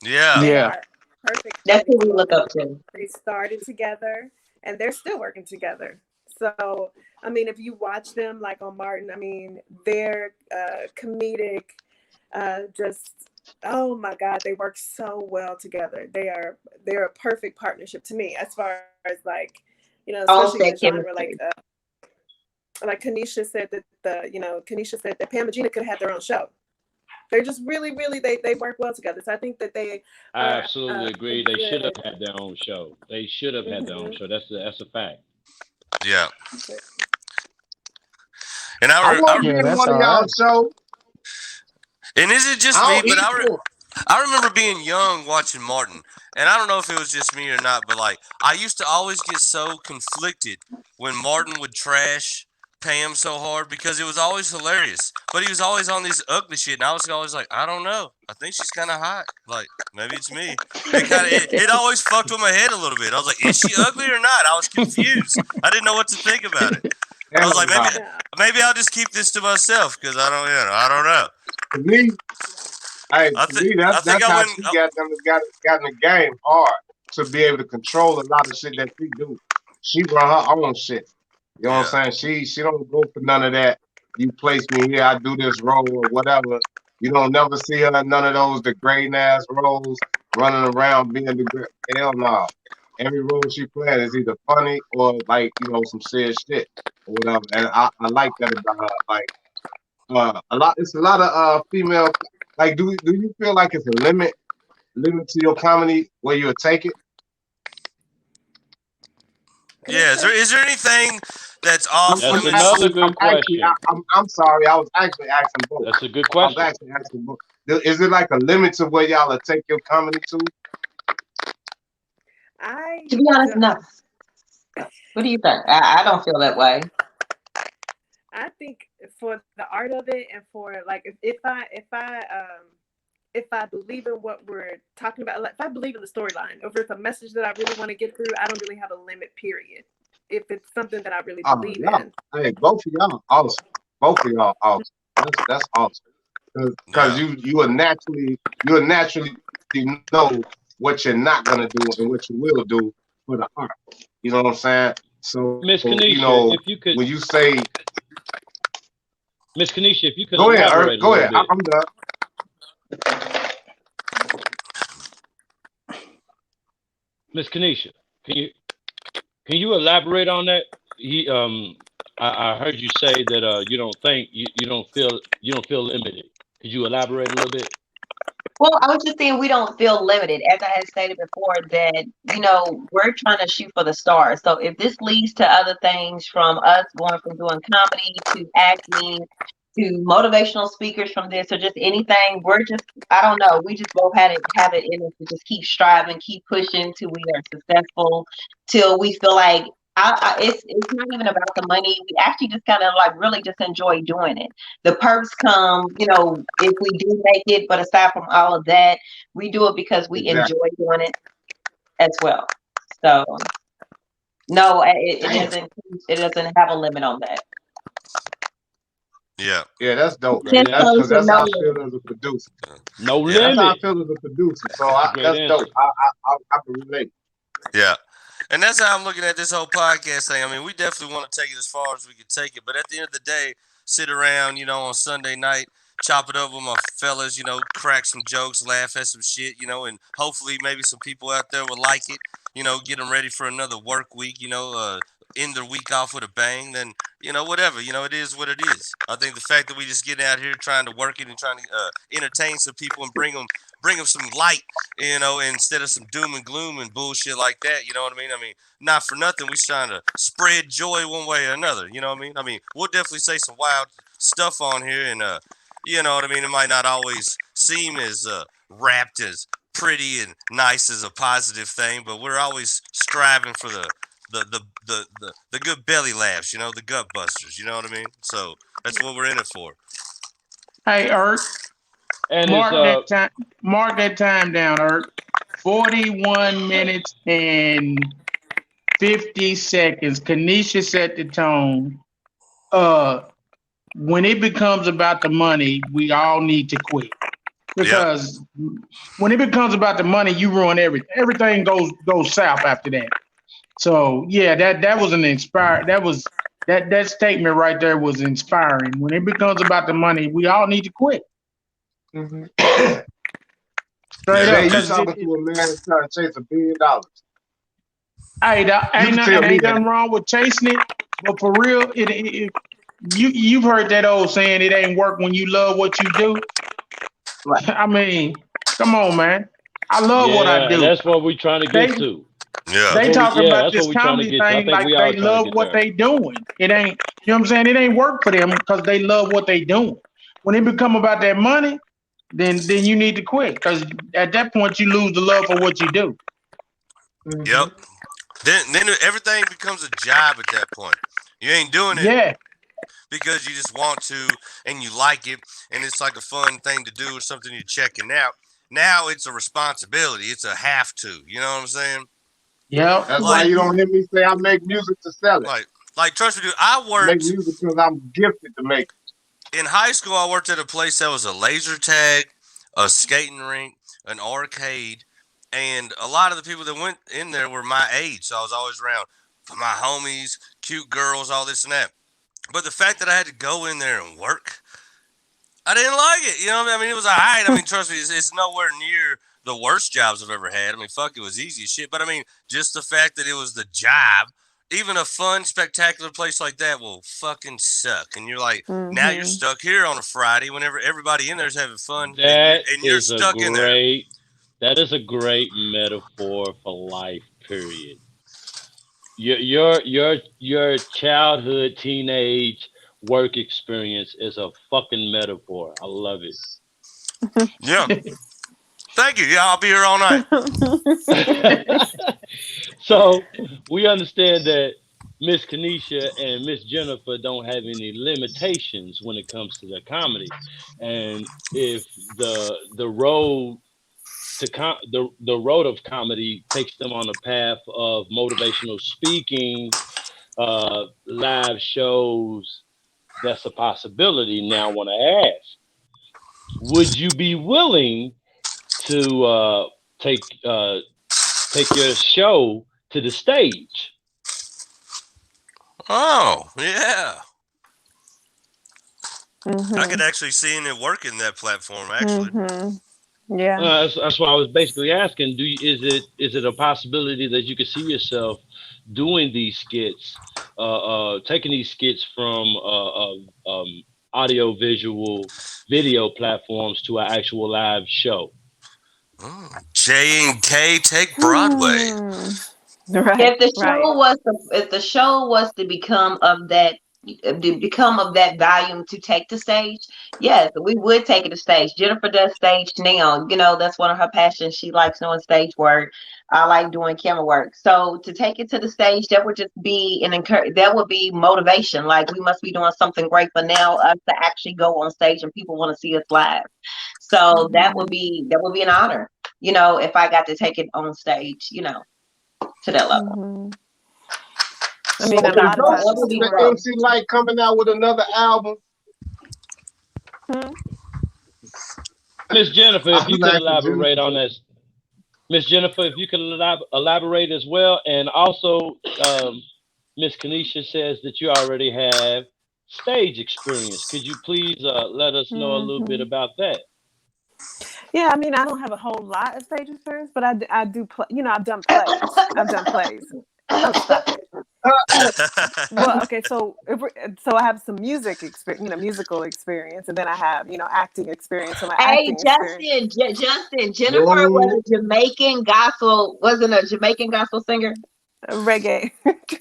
Yeah. They Yeah, are perfect That's comedy who we look partners. up to. They started together and they're still working together. So, I mean, if you watch them like on Martin, I mean, they're comedic, just oh my God, they work so well together. They're a perfect partnership to me as far as like, All especially in said the genre chemistry. like Kanisha said that Kanisha said that Pam and Gina could have their own show. They're just really, really they work well together. So I think that they I are absolutely a agree. They should have good. had their own show. They should have had their own Mhm. show. That's a fact. Yeah. And I want to be yeah, in that's one of all y'all right. shows. And is it just I me? don't But eat pork. I remember being young watching Martin, and I don't know if it was just me or not, but like I used to always get so conflicted when Martin would trash Pam so hard because it was always hilarious, but he was always on this ugly shit, and I was always like, I don't know, I think she's kind of hot, like maybe it's me. It always fucked with my head a little bit. I was like, is she ugly or not? I was confused. I didn't know what to think about it. I was Hell like, no. Yeah. maybe I'll just keep this to myself because I don't know. To me, hey, I to think me, I think that's I how went. she got in the game hard to be able to control a lot of shit that she do. She run her own shit. You know what Yeah. I'm saying? She don't go for none of that. You place me here, I do this role or whatever. You don't never see her in none of those degrading ass roles running around being hell no. Every role she playing is either funny or like, some serious shit or whatever. And I like that about her. Like It's a lot of female. Like, do you feel like it's a limit to your comedy where you'll take it? Yeah, is there anything that's off That's limits? another good question. I'm sorry. I was actually asking both. That's a good I was question. actually asking both. Is it like a limit to where y'all will take your comedy to? To be honest, no. What do you think? I don't feel that way. I think for the art of it, and for like if I believe in what we're talking about, like if I believe in the storyline, or if it's a message that I really want to get through, I don't really have a limit. Period. If it's something that I really believe in. Hey, both of y'all awesome. Both of y'all awesome. That's awesome. Because you will naturally know what you're not gonna do and what you will do for the art. You know what I'm saying? So Miss Kanisha, you know, if you could, when you say, Miss Kanisha, if you could go ahead, elaborate a go little ahead. bit. I'm done. Miss Kanisha, can you elaborate on that? I heard you say that you don't think you don't feel limited. Could you elaborate a little bit? Well, I was just saying we don't feel limited. As I had stated before, that, we're trying to shoot for the stars. So if this leads to other things, from us going from doing comedy to acting to motivational speakers from this, or just anything, I don't know, we just both have it in us to just keep striving, keep pushing till we are successful, till we feel like it's not even about the money. We actually just kind of like really just enjoy doing it. The perks come, if we do make it, but aside from all of that, we do it because we enjoy doing it as well. So no, it doesn't have a limit on that. Yeah, that's dope. Great That's because answer. that's how I feel as a producer. No That's how I limit. feel as a producer. So That's a great that's dope. answer. I can relate. Yeah. And that's how I'm looking at this whole podcast thing. I mean, we definitely want to take it as far as we can take it. But at the end of the day, sit around, on Sunday night, chop it up with my fellas, crack some jokes, laugh at some shit, and hopefully maybe some people out there will like it, get them ready for another work week, end their week off with a bang. Then, whatever, it is what it is. I think the fact that we just getting out here trying to work it and trying to entertain some people and bring them some light, instead of some doom and gloom and bullshit like that. You know what I mean? I mean, not for nothing, we trying to spread joy one way or another. You know what I mean? I mean, we'll definitely say some wild stuff on here, and you know what I mean. It might not always seem as wrapped as pretty and nice as a positive thing, but we're always striving for the good belly laughs. The gut busters. You know what I mean? So that's what we're in it for. Hey, Ert. And mark that time down, Ert. 41 minutes and 50 seconds. Kanisha set the tone. When it becomes about the money, we all need to quit. Because when it becomes about the money, you ruin everything. Everything goes south after that. So yeah, that was that statement right there was inspiring. When it becomes about the money, we all need to quit. Mm-hmm. Straight up. You talking to a man trying to chase $1 billion. Hey, ain't nothing wrong with chasing it, but for real, you've heard that old saying, it ain't work when you love what you do. Right. I mean, come on, man. I love what I do. And that's what we're trying to get to. Yeah. They talk about this comedy thing like they love what they doing. It ain't, you know what I'm saying? It ain't work for them because they love what they doing. When it become about that money, then you need to quit, because at that point you lose the love for what you do. Mm-hmm. Yep. Then everything becomes a job at that point. You ain't doing it because you just want to and you like it and it's like a fun thing to do or something you're checking out. Now it's a responsibility. It's a have to. You know what I'm saying? Yeah. That's why you don't hear me say I make music to sell it. Like trust me, dude. I worked. I make music because I'm gifted to make it. In high school, I worked at a place that was a laser tag, a skating rink, an arcade, and a lot of the people that went in there were my age. So I was always around for my homies, cute girls, all this and that. But the fact that I had to go in there and work, I didn't like it. You know what I mean? It was all right. I mean, trust me, it's nowhere near the worst jobs I've ever had. I mean, fuck, it was easy as shit. But I mean, just the fact that it was the job, even a fun, spectacular place like that will fucking suck. And you're like, now you're stuck here on a Friday whenever everybody in there's having fun, and you're stuck in there. That is a great metaphor for life. Period. Your childhood, teenage work experience is a fucking metaphor. I love it. Yeah. Thank you. Yeah, I'll be here all night. So we understand that Miss Kanisha and Miss Jennifer don't have any limitations when it comes to their comedy, and if the road the road of comedy takes them on a path of motivational speaking, live shows, that's a possibility. Now, I want to ask: would you be willing to take your show to the stage? Oh, yeah. I could actually see it work in that platform, actually. Yeah. That's why I was basically asking. Is it a possibility that you could see yourself doing these skits, taking these skits from audio, visual, video platforms to an actual live show? J&K take Broadway. Right. If the show was to become of that volume to take the stage, yes, we would take it to stage. Jennifer does stage now. That's one of her passions. She likes doing stage work. I like doing camera work. So to take it to the stage, that would just be that would be motivation. Like, we must be doing something great for now us to actually go on stage and people want to see us live. So that would be an honor, if I got to take it on stage, to that level. I mean, so the MC Light coming out with another album. Miss Jennifer, if you could elaborate on this. Miss Jennifer, if you could elaborate as well. And also, Miss Kanisha says that you already have stage experience. Could you please let us know a little bit about that? Yeah, I mean, I don't have a whole lot of stage experience, but I do play. I've done plays. Oh, stop it. Well, okay, so I have some music experience, musical experience, and then I have, acting experience. So Justin, Jennifer was a Jamaican gospel, wasn't a Jamaican gospel singer? Reggae.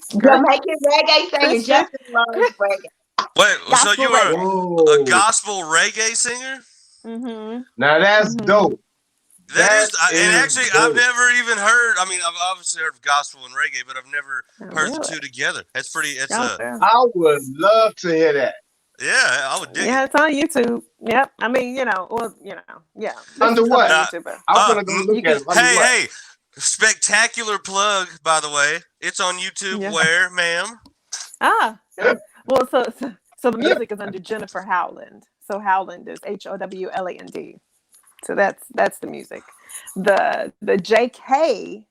Jamaican reggae singer. Justin loves reggae. Wait, so you were a gospel reggae singer? Now that's dope. And actually, dope. I've never even heard. I mean, I've obviously heard of gospel and reggae, but I've never heard the two together. That's pretty. I would love to hear that. Yeah, I would dig it. Yeah, it's on YouTube. Yep. I mean, yeah. Under what? I'm gonna go look at it. Hey, spectacular plug, by the way. It's on YouTube. Yeah. Where, ma'am? Well, so the music is under Jennifer Howland. So Howland is HOWLAND. So that's the music. The JK,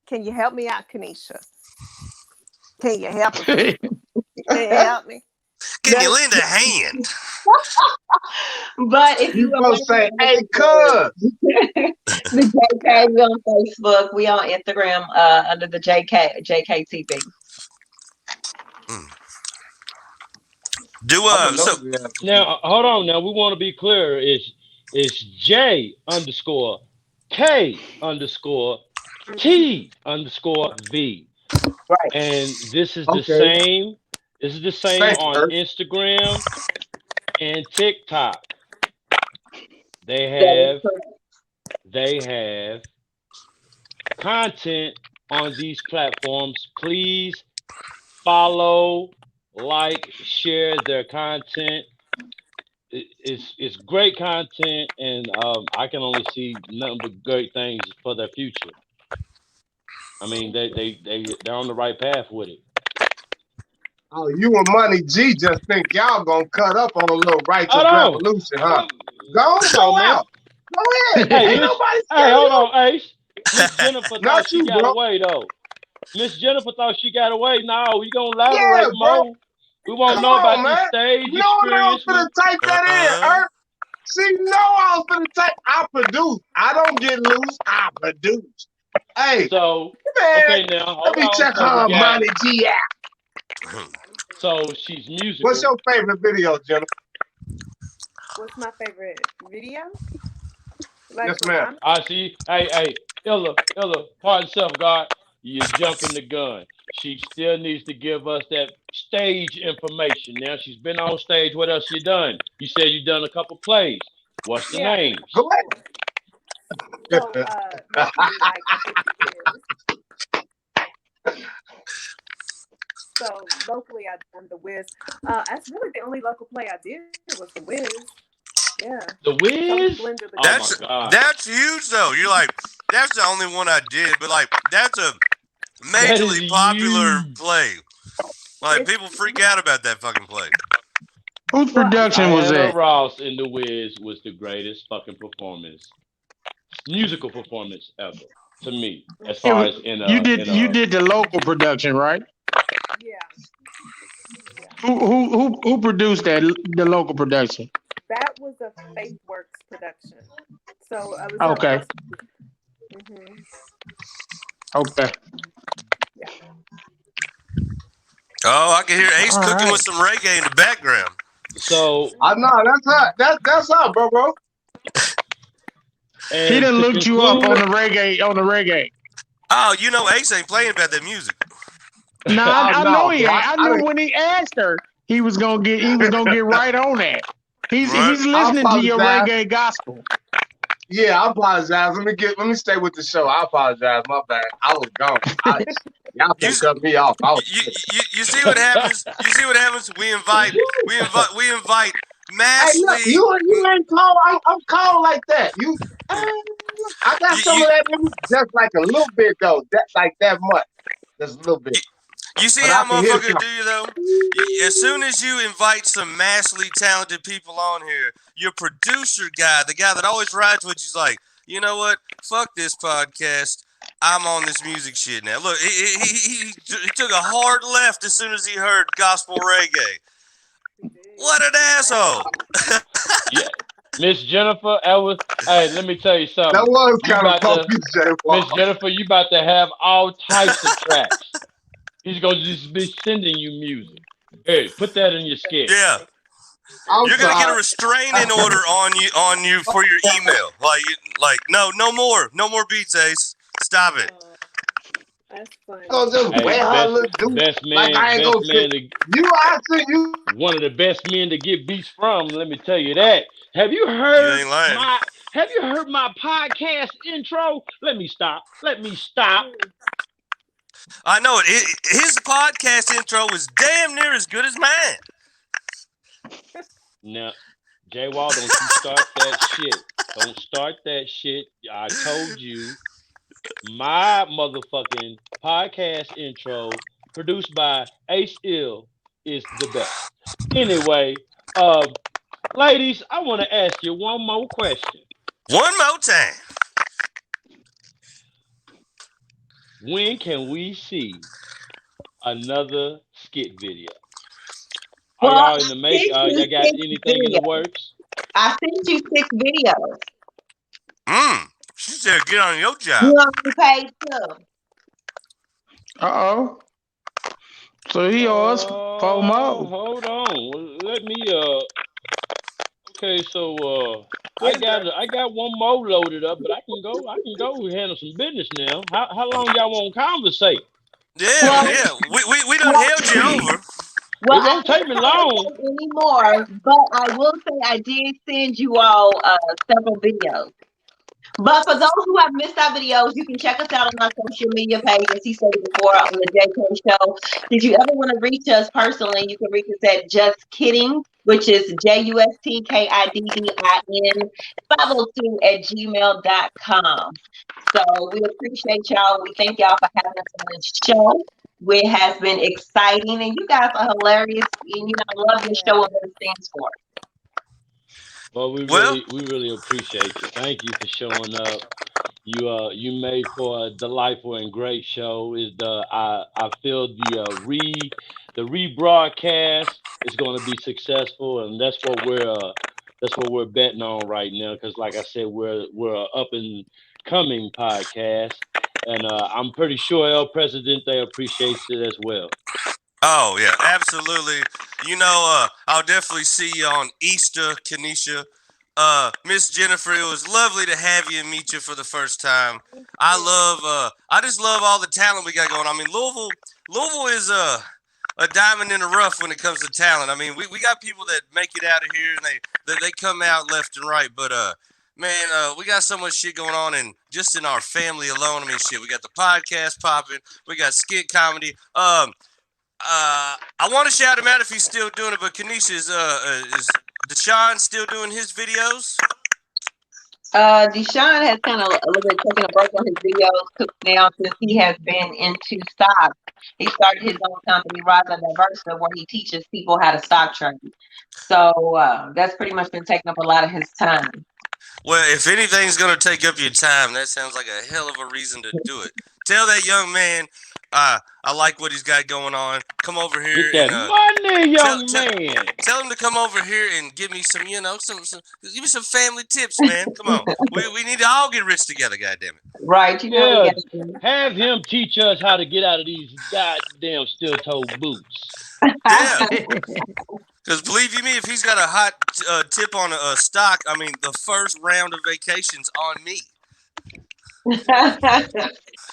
can you help me out, Kanisha? Can you help me? Can you help me? Can you lend a hand? But if you gonna say, hey, cuz. The JK, we on Facebook, we on Instagram under the JK TV. Now hold on. Now we want to be clear. It's J_K_T_V. Right. And this is the same. This is the same on Instagram and TikTok. They have content on these platforms. Please follow, like, share their content. It's great content, and I can only see nothing but great things for their future. I mean, they're on the right path with it. Oh, you and Money G just think y'all gonna cut up on a little righteous revolution, huh? Go out. Go ahead. Hey, hold on, Ace. Miss Jennifer thought she got away, though. Miss Jennifer thought she got away. No, we gonna elaborate more. We want to know about this stage experience. I was gonna type that in, See, I was gonna type. I produce. I don't get loose. I produce. Hey, So man, okay, now let hold me on. check So we her got. Money G out. So she's musical. What's your favorite video, Jennifer? What's my favorite video? Like Yes, for ma'am. comedy? I see. Hey, Illa, pardon self, God. You're jumping the gun. She still needs to give us that stage information. Now she's been on stage. What else you done? You said you done a couple plays. What's the Yeah, I did a names? Go couple. So ahead. locally, like I did the Wiz. So locally, I done the Wiz. That's really the only local play I did was the Wiz. Yeah. The So it's Wiz? Blender the Oh Game. my God. That's huge though. You're like, that's the only one I did, but like that's a That is majorly popular huge. play. Like It's, people freak out about that fucking play. Whose well, I mean, production was Diana that? Ross in The Wiz was the greatest fucking musical performance ever to me, as It far was, as in you a. did the local production, right? yeah. Who produced that the local production? That was a FaithWorks production. So I was at Okay, West. Mm-hmm. okay. Yeah. Oh, I can hear Ace All cooking with right. some reggae in the background. So I know that's her. That's her, bro. He and done to looked you up conclude, on the reggae. On the reggae. Oh, you know Ace ain't playing about that music. Nah, Oh I know no, he bro. ain't. I I knew didn't. when he asked her, he was gonna get right on that. Right. He's I listening to your apologize. reggae gospel. Yeah, I apologize. Let me stay with the show. I apologize. My bad. I was gone. Y'all You, can cut me off. I was you, you see what happens? You see what happens? We invite Hey, look, massively. you ain't cold. I'm cold like that. I got You, some you, of that in me, just like a little bit though. That much, just a little bit. you see But I how can hear motherfuckers do you though? As soon as you invite some massively talented people on here, your producer guy, the guy that always rides with you's like, you know what? Fuck this podcast. I'm on this music shit now. Look, he took a hard left as soon as he heard gospel reggae. What an asshole! yeah, Miss Jennifer, Ellis. Hey, let me tell you that something. was You kind of about to, funky, J. Miss Paul. Jennifer, you about to have all types of tracks. He's gonna just be sending you music. Hey, put that in your schedule. Yeah, I'm you're gonna get a sorry. restraining order on you for your email. Like no more beats, Ace. Stop it. That's funny. Gonna just Hey, wear her little dude like I ain't gonna sit. You, I see you. one of the best men to get beats from. Let me tell you that. Have you You heard ain't lying. my Have you heard my podcast intro? Let me stop. Let me stop. I know it. His podcast intro is damn near as good as mine. Now, J Wall, don't you start that shit. Don't start that shit. I told you my motherfucking podcast intro, produced by Ace Ill, is the best. Anyway, ladies, I want to ask you one more question. One more time. When can we see another skit video? Are Well, I y'all in the make? sent you Y'all got 6 anything in the videos. works? I sent you 6 videos. She said get on your You job. on the page too. Uh oh. So he owes 4 more. Hold on. Well, let me. Okay, so Kendra. I got one more loaded up, but I can go. Handle some business now. How long y'all want to conversate? Yeah, Well, yeah. We done well, held you over. well, It I won't take can't me long. conversate anymore, but I will say I did send you all several videos. But for those who have missed our videos, you can check us out on our social media page, as he said before, on the JK Show. If you ever want to reach us personally, you can reach us at Just Kidding, which is JUSTKIDDIN 502@gmail.com. So we appreciate y'all. We thank y'all for having us on this show. It has been exciting, and you guys are hilarious. And I love this show and what it stands for. Well, Well, we really appreciate you. Thank you for showing up. You made for a delightful and great show. Is the I feel the rebroadcast is going to be successful, and that's what we're betting on right now. Because like I said, we're an up and coming podcast, and I'm pretty sure El Presidente appreciates it as well. Oh yeah, absolutely. You know, I'll definitely see you on Easter, Kenesha. Miss Jennifer, it was lovely to have you and meet you for the first time. I just love all the talent we got going. I mean, Louisville is a diamond in the rough when it comes to talent. I mean, we got people that make it out of here and they come out left and right, but man, we got so much shit going on, and just in our family alone. I mean, shit, we got the podcast popping, we got skit comedy. I want to shout him out if he's still doing it, but Kenesha, is Deshaun still doing his videos? Deshaun has kind of a little bit taken a break on his videos now since he has been into stock. He started his own company, Rise and Diversity, where he teaches people how to stock trade. So that's pretty much been taking up a lot of his time. Well, if anything's going to take up your time, that sounds like a hell of a reason to do it. Tell that young man I like what he's got going on. Come over here Get that money, young man. Tell him to come over here and give me some, some give me some family tips, man. Come on. We need to all get rich together, goddammit. Right. Yeah. Have him teach us how to get out of these goddamn steel-toed boots. Yeah. Because believe you me, if he's got a hot tip on a stock, I mean, the first round of vacation's on me.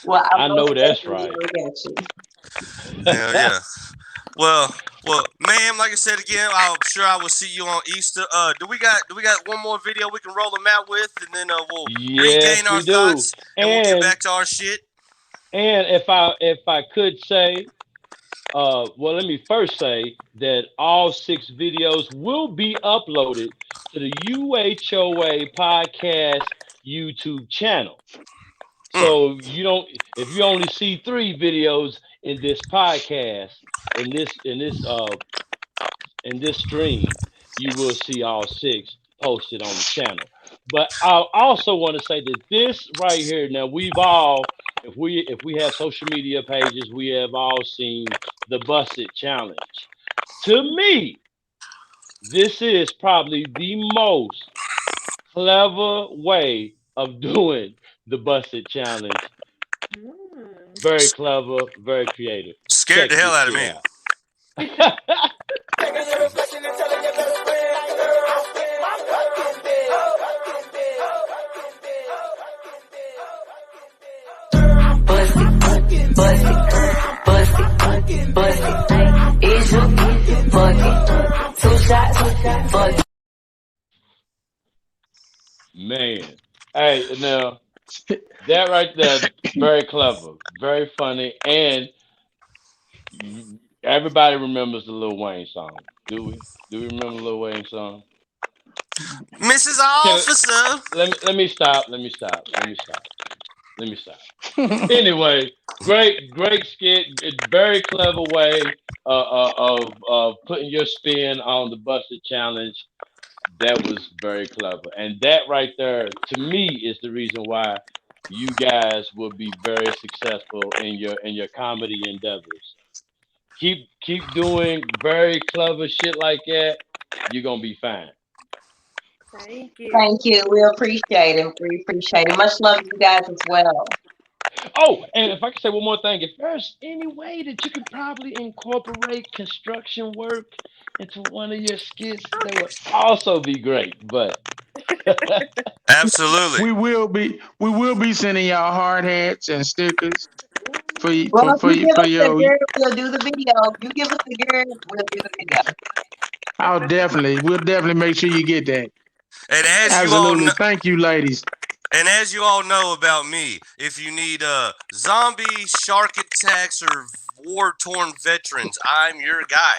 Well, I know that's right. Yeah. Well, ma'am, like I said again, I'm sure I will see you on Easter. Do we got one more video we can roll them out with, and then we'll regain our thoughts and we'll get back to our shit. And if I could say, well, let me first say that all 6 videos will be uploaded to the U.H.O.A. podcast YouTube channel. So if you only see 3 videos in this podcast, in this stream, you will see all 6 posted on the channel. But I also want to say that this right here, now we've all, if we have social media pages, we have all seen the Busted Challenge. To me, this is probably the most clever way of doing the Busted Challenge. Very clever, very creative. Scared the hell out of me. Man, hey, now that right there, very clever, very funny, and everybody remembers the Lil Wayne song. Do we? Do we remember the Lil Wayne song? Mrs. Officer. Let me stop. Anyway, great skit. Very clever way of putting your spin on the Busted Challenge. That was very clever, and that right there, to me, is the reason why you guys will be very successful in your comedy endeavors. Keep doing very clever shit like that. You're gonna be fine. Thank you. Thank you. We appreciate it. Much love to you guys as well. Oh, and if I could say one more thing, if there's any way that you could probably incorporate construction work into one of your skits, that would also be great. But absolutely, we will be sending y'all hard hats and stickers for you. Well, if you give us the gear, we'll do the video. If you give us the gear, we'll do the video. We'll definitely make sure you get that. And as absolutely, you all know, thank you, ladies. And as you all know about me, if you need zombie, shark attacks, or war-torn veterans, I'm your guy.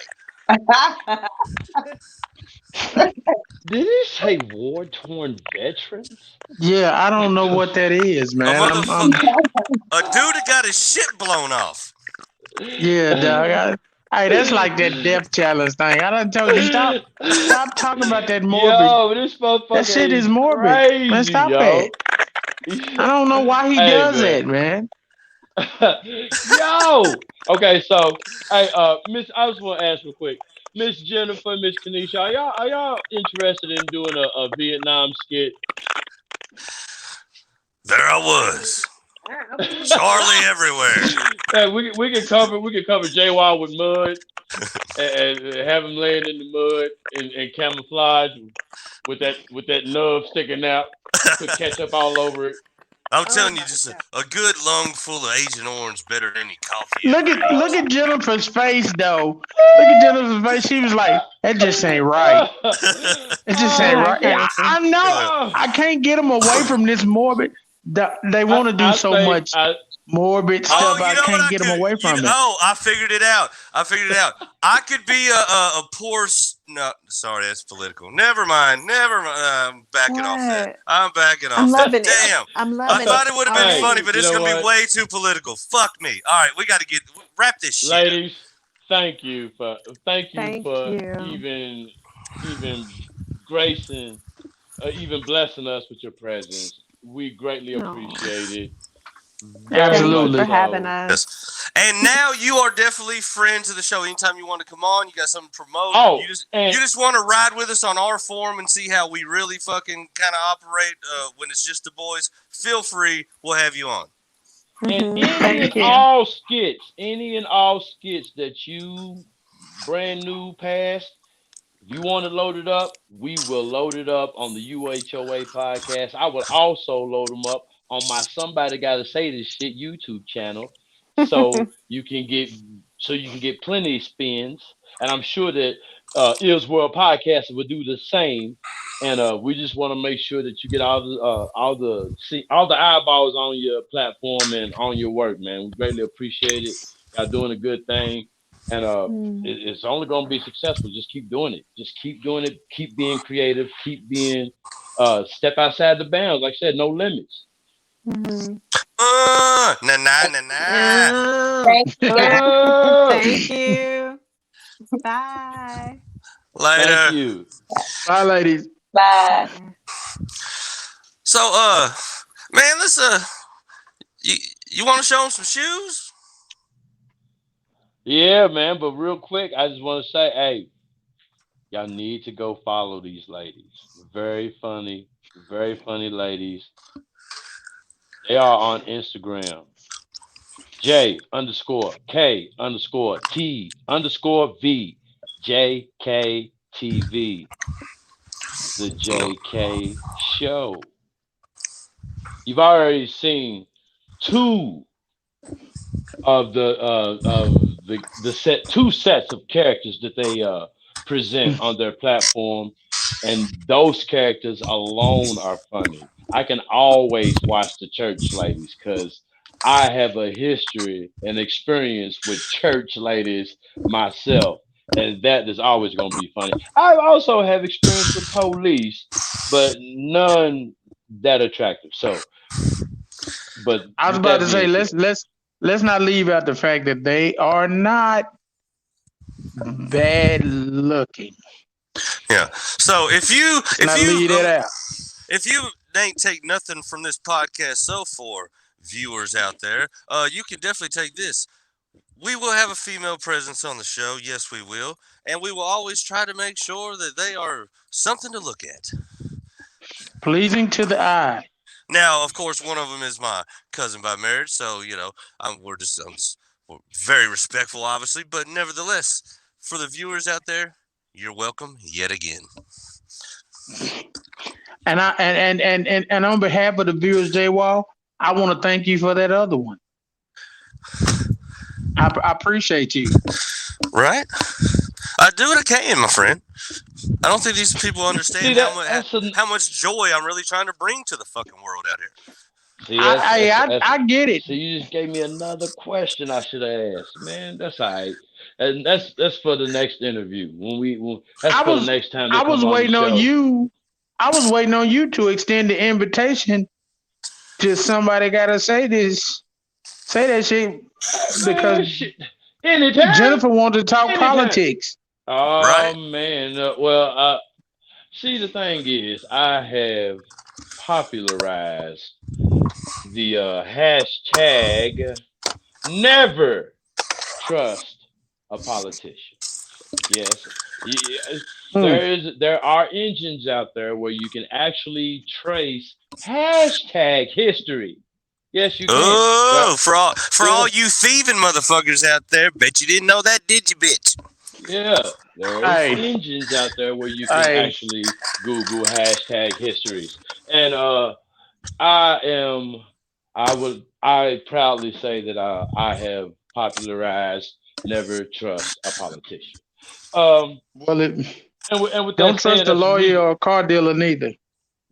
Did he say war-torn veterans? Yeah, I don't know what that is, man. A dude that got his shit blown off. Yeah, dog. Hey, that's like that death challenge thing. I done told you stop talking about that morbid. Yo, this motherfucker that shit is morbid. Crazy, man, stop that. I don't know why he does it, man. Yo. Okay, so hey, Miss, I just want to ask real quick, Miss Jennifer, Miss Kenesha, are y'all interested in doing a Vietnam skit? There I was. Charlie everywhere. Hey, we can cover J Wall with mud and have him laying in the mud and camouflage with that nub sticking out. Put ketchup all over it. I'm Oh telling you, my just God. a good lung full of Agent Orange better than any coffee you ever Look ate. at Jennifer's face though. Look at Jennifer's face. She was like, "That just ain't right. It just ain't Y'all right." Yeah, crazy. I know. Oh, I can't get them away from this morbid. They want to do I so think much morbid Oh, stuff. you I know what can't I get them could? away from it. Oh, I figured it out. I could be a poor. No, sorry, that's political. Never mind. I'm backing off that. What? I'm backing I'm off that. loving it. Damn. I'm I loving thought it it would have been hey, funny, already. but you it's know gonna be what, way too political. Fuck me. All right, we got to wrap this shit up. ladies? Thank you Thank for you. even gracing, even blessing us with your presence. We greatly No. appreciate it. Very Thank you much for Absolutely. having so. us. Yes. And now you are definitely friends of the show. Anytime you want to come on, you got something to promote. Oh, You just want to ride with us on our forum and see how we really fucking kind of operate when it's just the boys. Feel free. We'll have you on. and Thank you. any and all skits that you brand new past, if you want to load it up, we will load it up on the U.H.O.A. podcast. I will also load them up on my Somebody Gotta Say This Shit YouTube channel, so you can get plenty of spins. And I'm sure that Ills World Podcast will do the same. And we just want to make sure that you get all the eyeballs on your platform and on your work, man. We greatly appreciate it. Y'all doing a good thing, and it's only going to be successful. Just keep doing it. Just keep doing it. Keep being creative. Keep being step outside the bounds. Like I said, no limits. Mm-hmm. Nah. Thank you. Thank you. Bye. Thank Later. you. Bye, ladies. Bye. So, man, let's you want to show them some shoes? Yeah, man. But real quick, I just want to say, hey, y'all need to go follow these ladies. Very funny ladies. They are on Instagram. J_K_T_V_JKTV. The JK Show. You've already seen two two sets of characters that they present on their platform, and those characters alone are funny. I can always watch the church ladies because I have a history and experience with church ladies myself, and that is always going to be funny. I also have experience with police, but none that attractive. So, but I was with about that to say being said, let's not leave out the fact that they are not bad looking. Yeah. So if you Let's not leave that out. if you ain't take nothing from this podcast so far, viewers out there, you can definitely take this. We will have a female presence on the show. Yes, we will. And we will always try to make sure that they are something to look at. Pleasing to the eye. Now, of course, one of them is my cousin by marriage. So, we're very respectful, obviously. But nevertheless, for the viewers out there, you're welcome yet again. And on behalf of the viewers, J Wall, I want to thank you for that other one. I appreciate you. Right? I do what I can, my friend. I don't think these people understand how much joy I'm really trying to bring to the fucking world out here. I get it. So you just gave me another question I should have asked, man. That's all right, and that's for the next interview the next time they I come was on the waiting show. on you. I was waiting on you to extend the invitation to somebody. Gotta say that shit because Anytime. Jennifer wanted to talk politics. Oh right? man, see the thing is, I have popularized the hashtag never trust a politician. Yes. There are engines out there where you can actually trace hashtag history. Yes, you can. Oh, Well, for all you thieving motherfuckers out there, bet you didn't know that, did you, bitch? yeah, there's Hey, engines out there where you can hey, actually Google hashtag histories. And I am, I proudly say that I have popularized never trust a politician. Um, well, and with that don't trust said, a that's the lawyer reason or a car dealer neither.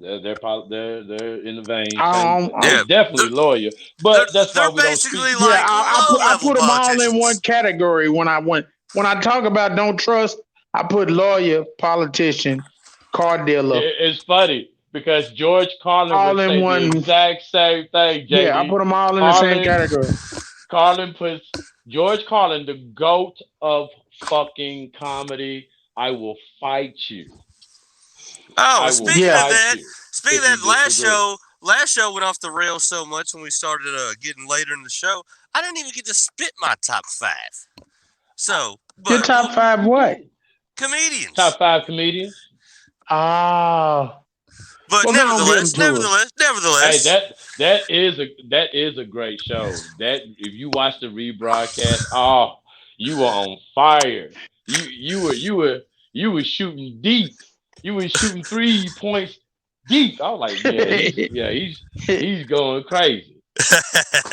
they're in the vein. Same, I don't, Yeah, definitely lawyer, they're but that's why they're we don't speak. basically Yeah, like I low-level put them all in one politicians. category when I talk about don't trust. I put lawyer, politician, car dealer, It's funny because George Carlin would all in say the one. exact same thing. Yeah, I JD put them all in the same Carlin category. Carlin puts George Carlin, the goat of fucking comedy. I will fight you. Oh, I will Yeah, fight you speaking of if you that, disagree. last show went off the rails so much when we started getting later in the show. I didn't even get to spit my top 5. So, your but top five You what? did. comedians. Top 5 comedians. Ah, But well, go on, give them to us. Hey, nevertheless. that is a great show. That if you watch the rebroadcast, oh, you were on fire. You were shooting deep. You were shooting 3 points deep. I was like, yeah, he's going crazy.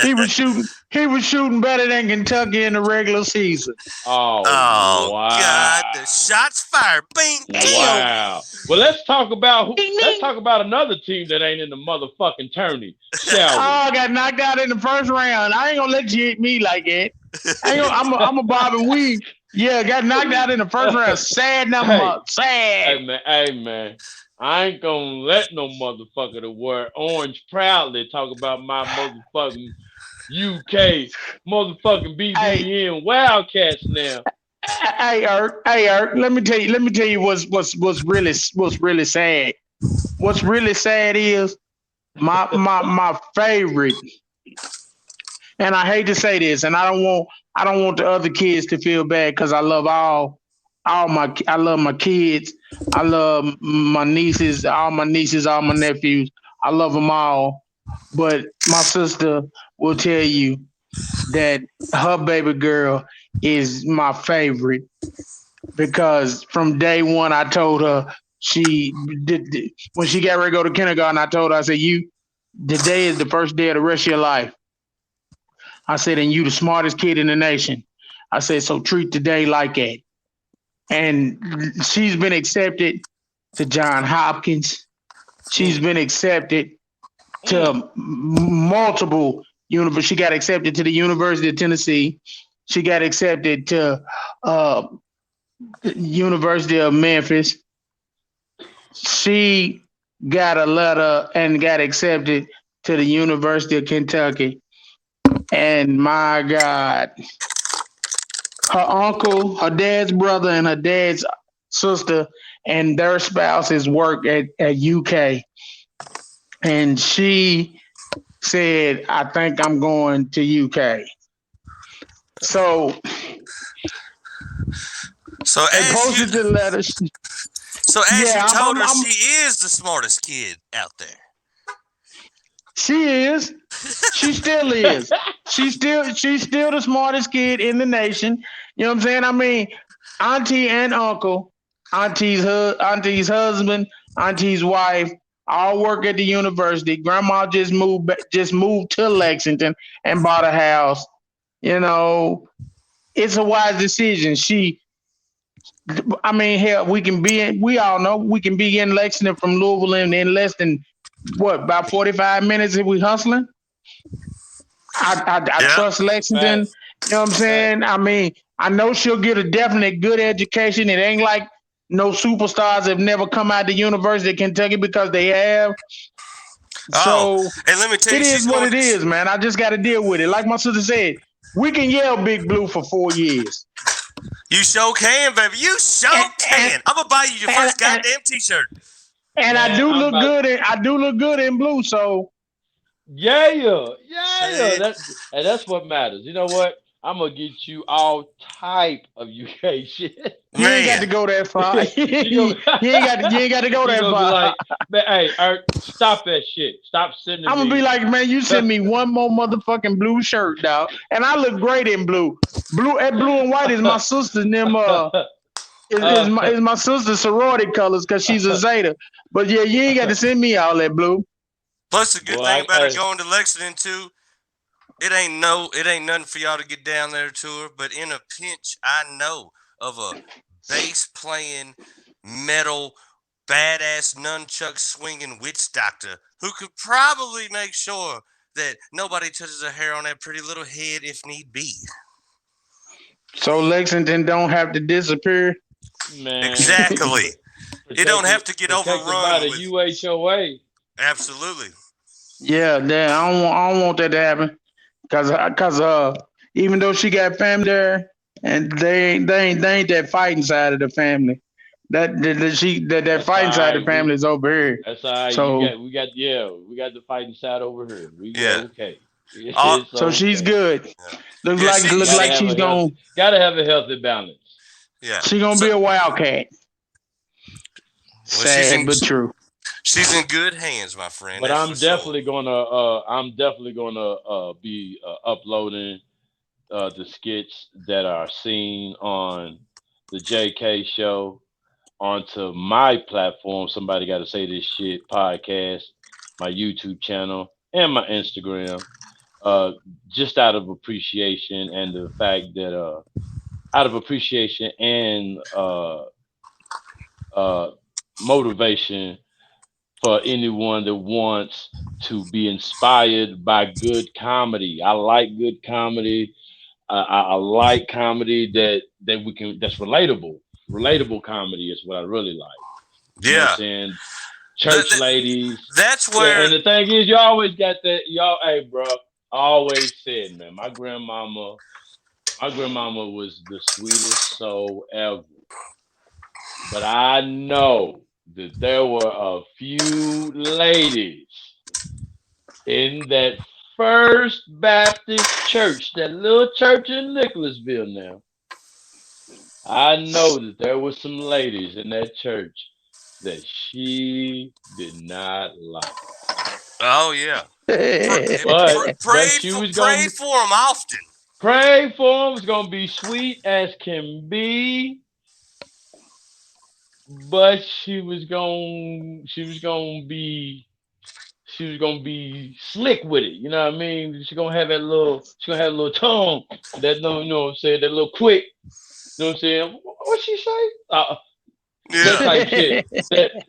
He was shooting better than Kentucky in the regular season. Oh Oh God, the wow. shots fired. Bing, damn. Wow. Well, let's talk about Ding, let's ding. talk about another team that ain't in the motherfucking tourney, shall we? Oh, I got knocked out in the first round. I ain't gonna let you hit me like that. I ain't gonna, I'm a bob and weave. Yeah, got knocked out in the first round. Sad Hey, number. Sad. hey man. I ain't gonna let no motherfucker that wear orange proudly talk about my motherfucking UK motherfucking Hey, BBN Wildcats now. hey, Eric. Let me tell you what's really sad. What's really sad is my favorite, and I hate to say this, and I don't want the other kids to feel bad because I love I love my kids, I love my nieces, all my nephews. I love them all, but my sister will tell you that her baby girl is my favorite because from day one I told her she did when she got ready to go to kindergarten. I told her I said today is the first day of the rest of your life. I said, and you the smartest kid in the nation. I said, so treat the day like that. And she's been accepted to John Hopkins. She's been accepted to multiple universities. She got accepted to the University of Tennessee. She got accepted to University of Memphis. She got a letter and got accepted to the University of Kentucky. And my God, her uncle, her dad's brother, and her dad's sister and their spouses work at UK. And she said, I think I'm going to UK. So they posted the letter. So as you Yeah, told her, she is the smartest kid out there. She is. She still is. She's still the smartest kid in the nation. You know what I'm saying? I mean, auntie and uncle, auntie's husband, auntie's wife, all work at the university. Grandma just moved to Lexington and bought a house. You know, it's a wise decision. I mean, hell, we all know we can be in Lexington from Louisville in less than about 45 minutes if we hustling. I trust Lexington. Facts. You know what I'm saying? I mean, I know she'll get a definite good education. It ain't like no superstars have never come out of the University of Kentucky because they have. So and let me tell you, it is what it is, man. I just got to deal with it. Like my sister said, we can yell Big Blue for 4 years. You sure can, baby. You sure can. I'm gonna buy you your first goddamn T-shirt. And man, I do look good in blue. So yeah. That's what matters. You know what? I'm gonna get you all type of UK shit. You ain't got Man, to go that far. She you gonna, ain't got to go she that gonna be far. like, man, hey, Art, stop that shit. Stop sending I'm gonna be me. like, man, you send me one more motherfucking blue shirt, dog, and I look great in blue. Blue and white is my sister's them. Is my sister's sorority colors because she's a Zeta. But yeah, you ain't got to send me all that blue. plus the good Boy, thing about her going to Lexington too, it ain't nothing for y'all to get down there to her. But in a pinch, I know of a bass playing, metal, badass nunchuck swinging witch doctor who could probably make sure that nobody touches a hair on that pretty little head if need be. So Lexington don't have to disappear. man, Exactly. It don't have to get protected by overrun the with. U.H.O.A. Absolutely. Yeah, I don't want that to happen. Cause even though she got family there, and they ain't that fighting side of the family. That That's all fighting side right. of the family is over here. That's all right. So We got the fighting side over here. We Yeah. okay. All, It's so she's okay. good. yeah. Look Yeah. like look Gotta like have she's a healthy. gonna Gotta have a healthy balance. Yeah. she gonna So, be a wildcat. well, she's Sad but true. in good hands, my friend. But That's for sure. I'm definitely gonna be uploading the skits that are seen on the JK show onto my platform. Somebody got to say this shit podcast, my YouTube channel, and my Instagram. Uh, just out of appreciation and the fact that out of appreciation and uh, motivation for anyone that wants to be inspired by good comedy. I like good comedy. I like comedy that we can that's relatable. Relatable comedy is what I really like. You know what I'm Yeah. saying? Th- Church th- ladies. that's Yeah, where. and the thing is, you always got that. Y'all, hey, bro, I always said, man, my grandmama was the sweetest soul ever. But I know that there were a few ladies in that First Baptist Church, that little church in Nicholasville now. I know that there were some ladies in that church that she did not like. Oh yeah. But Prayed for them often. pray for them was gonna be sweet as can be, but she was gonna be slick with it. You know what I mean? She gonna have a little tongue that no, you know what I'm saying, that little quick. You know what I'm saying? What she say? That Yeah. type shit.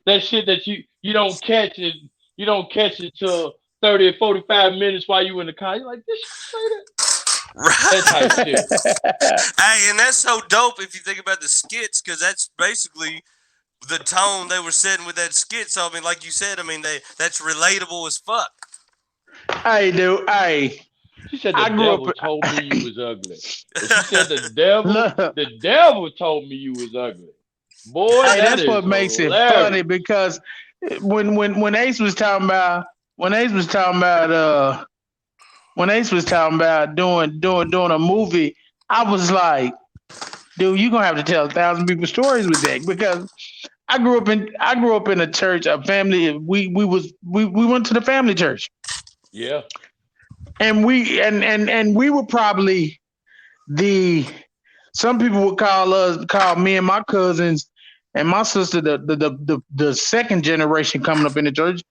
That shit that you don't catch it. You don't catch it till 30 or 45 minutes while you in the car. You're like, did she say that? That type shit. Hey, and that's so dope if you think about the skits, because that's basically the tone they were setting with that skit. So I mean, like you said, I mean, that's relatable as fuck. Hey, dude. Hey, She said the I grew up. devil told me you was ugly. But she said Look, the devil told me you was ugly. Boy, hey, that that's is what makes it funny hilarious. because when Ace was talking about when Ace was talking about when Ace was talking about doing a movie, I was like, dude, you gonna have to tell 1,000 people stories with that because I grew up in a church, a family. We went to the family church, Yeah. and we were probably the some people would call me and my cousins and my sister the second generation coming up in the church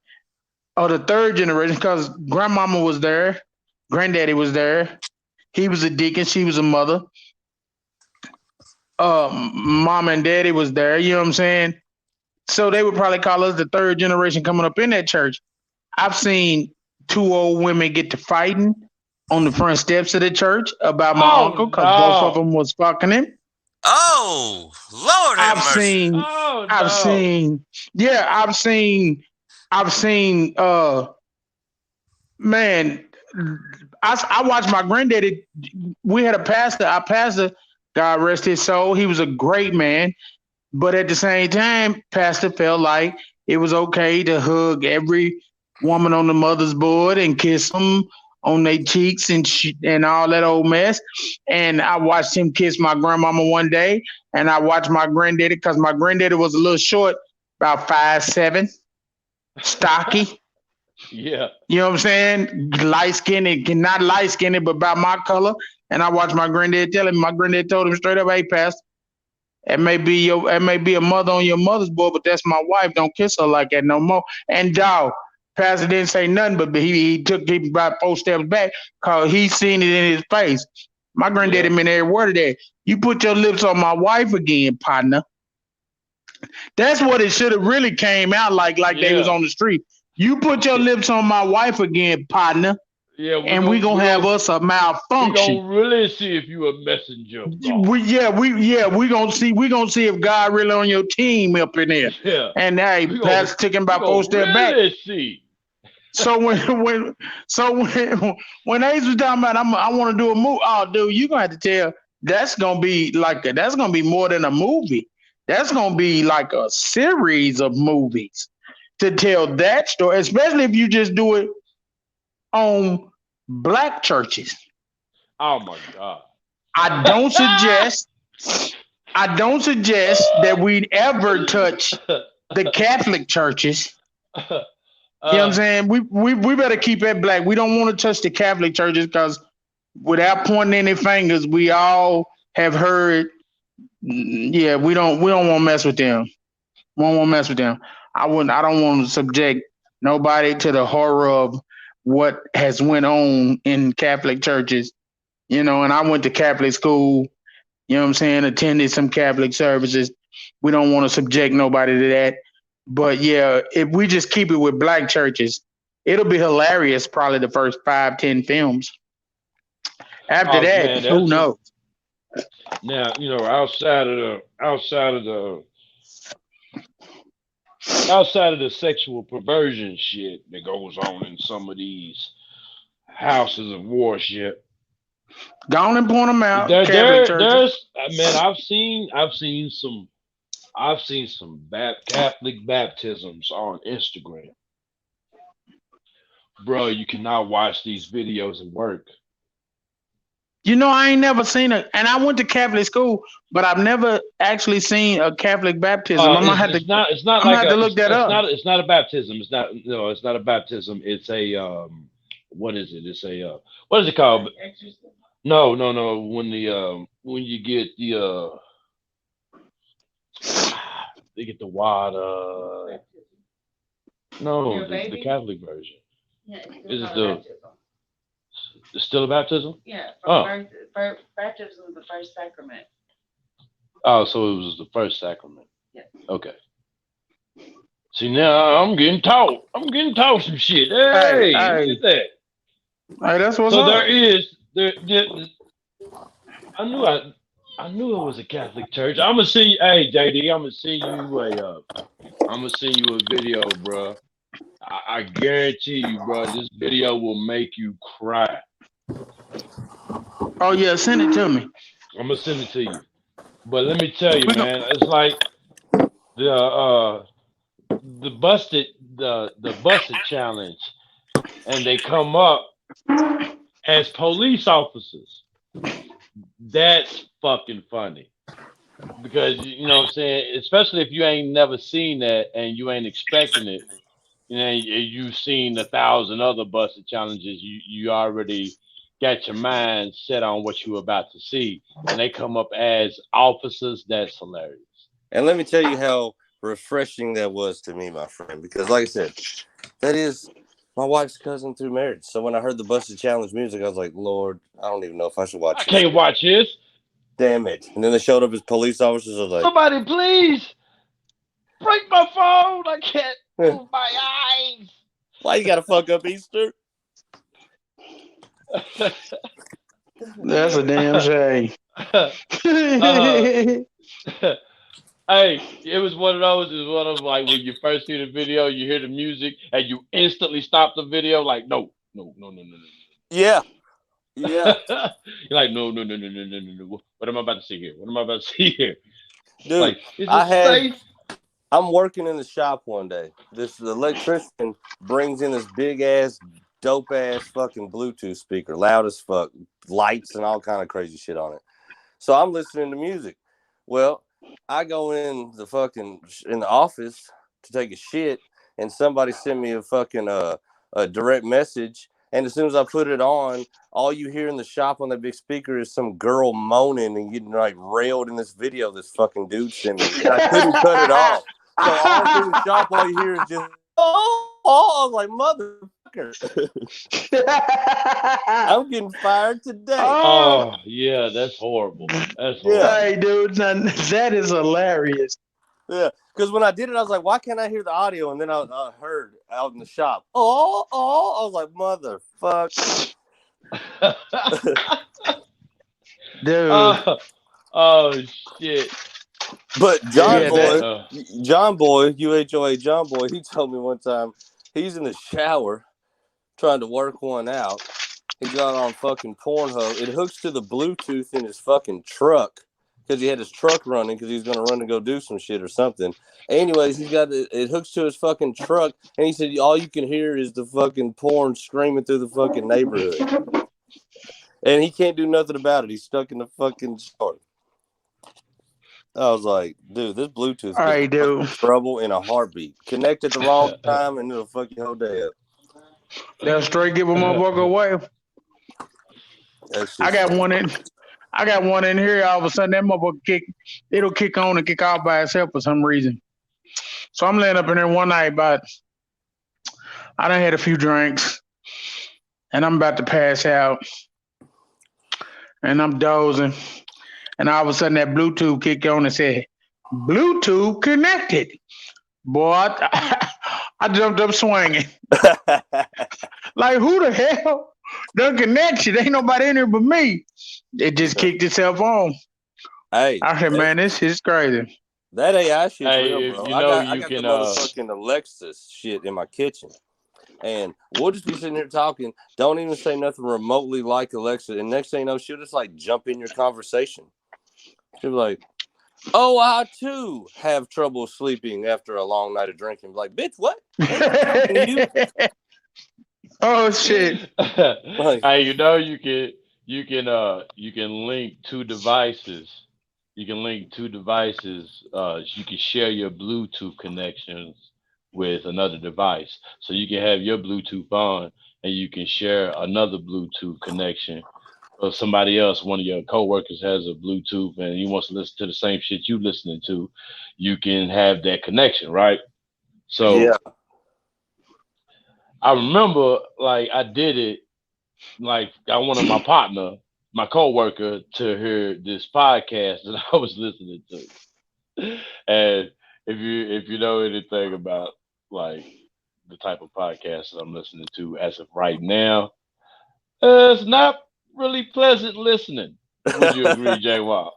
or the third generation because grandmama was there, granddaddy was there. He was a deacon, she was a mother. Mom and daddy was there. You know what I'm saying? So they would probably call us the third generation coming up in that church. I've seen two old women get to fighting on the front steps of the church about my Oh uncle because both of no. them was fucking him. Oh Lord have I've mercy. seen, Oh I've no. seen, yeah, I've seen, man, I watched my granddaddy. We had a pastor, our pastor, God rest his soul. He was a great man. But at the same time, pastor felt like it was okay to hug every woman on the mother's board and kiss them on their cheeks and all that old mess. And I watched him kiss my grandmama one day, and I watched my granddaddy because my granddaddy was a little short, about 5'7", stocky. Yeah. You know what I'm saying? Light skinned, not light skinned, but about my color. And I watched my granddad tell him. My granddad told him straight up, "Hey, Pastor, it may be a mother on your mother's boy, but that's my wife. Don't kiss her like that no more." And dog, Pastor didn't say nothing, but he took him about 4 steps back because he seen it in his face. My granddaddy meant every word of that. You put your lips on my wife again, partner. That's what it should have really came out like they was on the street. You put your lips on my wife again, partner. Yeah, we're gonna have us a malfunction. We gonna really see if you a messenger of God. We gonna see if God really on your team up in there. Yeah. And hey, Pastor took him about 4 steps back. See. So when Ace was talking about I want to do a movie, oh dude, you gonna have to tell that's gonna be more than a movie. That's gonna be like a series of movies to tell that story, especially if you just do it on black churches. Oh my God. I don't suggest that we'd ever touch the Catholic churches. You know what I'm saying? We better keep it black. We don't want to touch the Catholic churches because without pointing any fingers, we all have heard. Yeah, we don't want to mess with them. We don't want to mess with them. I don't want to subject nobody to the horror of what has went on in Catholic churches. You know, and I went to Catholic school, you know what I'm saying, attended some Catholic services. We don't want to subject nobody to that. But yeah, if we just keep it with black churches, it'll be hilarious probably the first 5-10 films. After that, who knows? Now, you know, outside of the sexual perversion shit that goes on in some of these houses of worship. Go on and point them out. There's I've seen some Catholic baptisms on Instagram. Bro, you cannot watch these videos and work. You know, I ain't never seen and I went to Catholic school, but I've never actually seen a Catholic baptism. I'm gonna have to look that up. It's not a baptism. It's not a baptism. It's a what is it? It's a what is it called? No. When you get the they get the water. No, the Catholic version. Yeah, is it it's still a baptism? Yeah. Baptism is the first sacrament. Oh, so it was the first sacrament. Yeah. Okay. See, now I'm getting taught. Some shit. Hey, look at that. Hey, that's what's so up. I knew it was a Catholic church. I'm gonna send you. Hey, JD, I'm gonna send you a video, bro. I guarantee you, bro. This video will make you cry. Oh yeah, send it to me. I'm gonna send it to you. But let me tell you, man, it's like the busted challenge, and they come up as police officers. That's fucking funny. Because you know what I'm saying, especially if you ain't never seen that and you ain't expecting it, you know, you've seen 1,000 other busted challenges, you already got your mind set on what you were about to see, and they come up as officers. That's hilarious. And let me tell you how refreshing that was to me, my friend, because like I said, that is my wife's cousin through marriage. So when I heard the Busted Challenge music, I was like, Lord, I don't even know if I should watch this. I can't watch this. Damn it. And then they showed up as police officers. I was like, somebody please break my phone. I can't move my eyes. Why you gotta fuck up Easter? That's a damn shame. Hey, it was one of those. It was one of like when you first hear the video, you hear the music, and you instantly stop the video. Like, no. Yeah. You're like, no. What am I about to see here? Dude, like, I'm working in the shop one day. This electrician brings in this big ass dope ass fucking Bluetooth speaker, loud as fuck, lights and all kind of crazy shit on it. So I'm listening to music. Well, I go in the office to take a shit, and somebody sent me a fucking a direct message. And as soon as I put it on, all you hear in the shop on that big speaker is some girl moaning and getting like railed in this video this fucking dude sent me. And I couldn't cut it off. So all through the shop, all you hear is just, I was like, motherfucker. I'm getting fired today. Oh, yeah, that's horrible. That's horrible. Hey, dude, that is hilarious. Yeah, because when I did it, I was like, why can't I hear the audio? And then I heard out in the shop, I was like, motherfucker. Dude. Oh, shit. But John Boy, U.H.O.A. John Boy, he told me one time he's in the shower trying to work one out. He got on fucking Pornhub. It hooks to the Bluetooth in his fucking truck because he had his truck running because he was going to run to go do some shit or something. Anyways, it hooks to his fucking truck, and he said all you can hear is the fucking porn screaming through the fucking neighborhood. And he can't do nothing about it. He's stuck in the fucking shower. I was like, dude, this Bluetooth is trouble in a heartbeat. Connect at the wrong time, and it'll fuck your whole day up. They'll straight give a motherfucker away. I got one in here. All of a sudden, that motherfucker it'll kick on and kick off by itself for some reason. So I'm laying up in there one night, but I done had a few drinks, and I'm about to pass out, and I'm dozing, and all of a sudden that Bluetooth kicked on and said, "Bluetooth connected." Boy, I jumped up swinging. Like, who the hell done connection? Ain't nobody in here but me. It just kicked itself on. Hey, I said, man, this shit's crazy. That AI shit's real, bro. You know, I got the motherfucking Alexa shit in my kitchen. And we'll just be sitting here talking. Don't even say nothing remotely like Alexa. And next thing you know, she'll just like jump in your conversation. She'll be like, oh, I too have trouble sleeping after a long night of drinking. Like, bitch, what? Oh shit. Hey, you know, you can link two devices. You can link two devices. You can share your Bluetooth connections with another device. So you can have your Bluetooth on and you can share another Bluetooth connection. Or somebody else, one of your coworkers has a Bluetooth and he wants to listen to the same shit you listening to, you can have that connection, right? So yeah. I remember, like, I did it, like, I wanted my coworker, to hear this podcast that I was listening to. And if you know anything about, like, the type of podcast that I'm listening to as of right now, it's not really pleasant listening. Would you agree, J-Wall?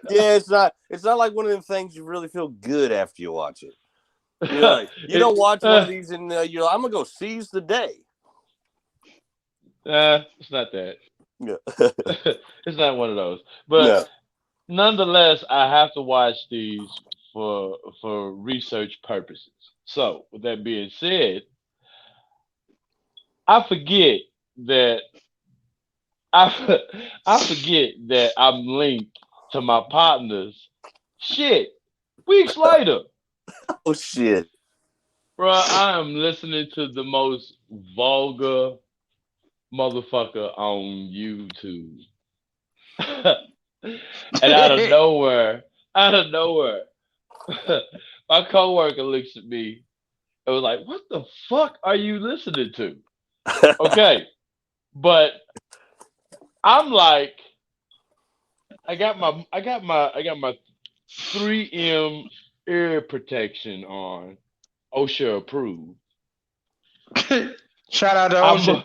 Yeah, it's not like one of them things you really feel good after you watch it. You're like, you don't watch one of these and you're like, I'm gonna go seize the day. It's not that. Yeah. It's not one of those. But nonetheless, I have to watch these for research purposes. So with that being said, I forget that I'm linked to my partners. Shit. Weeks later. Oh shit. Bro, I am listening to the most vulgar motherfucker on YouTube. And out of nowhere, my coworker looks at me and was like, what the fuck are you listening to? Okay. But I'm like, I got my 3M ear protection on, OSHA approved. Shout out to OSHA.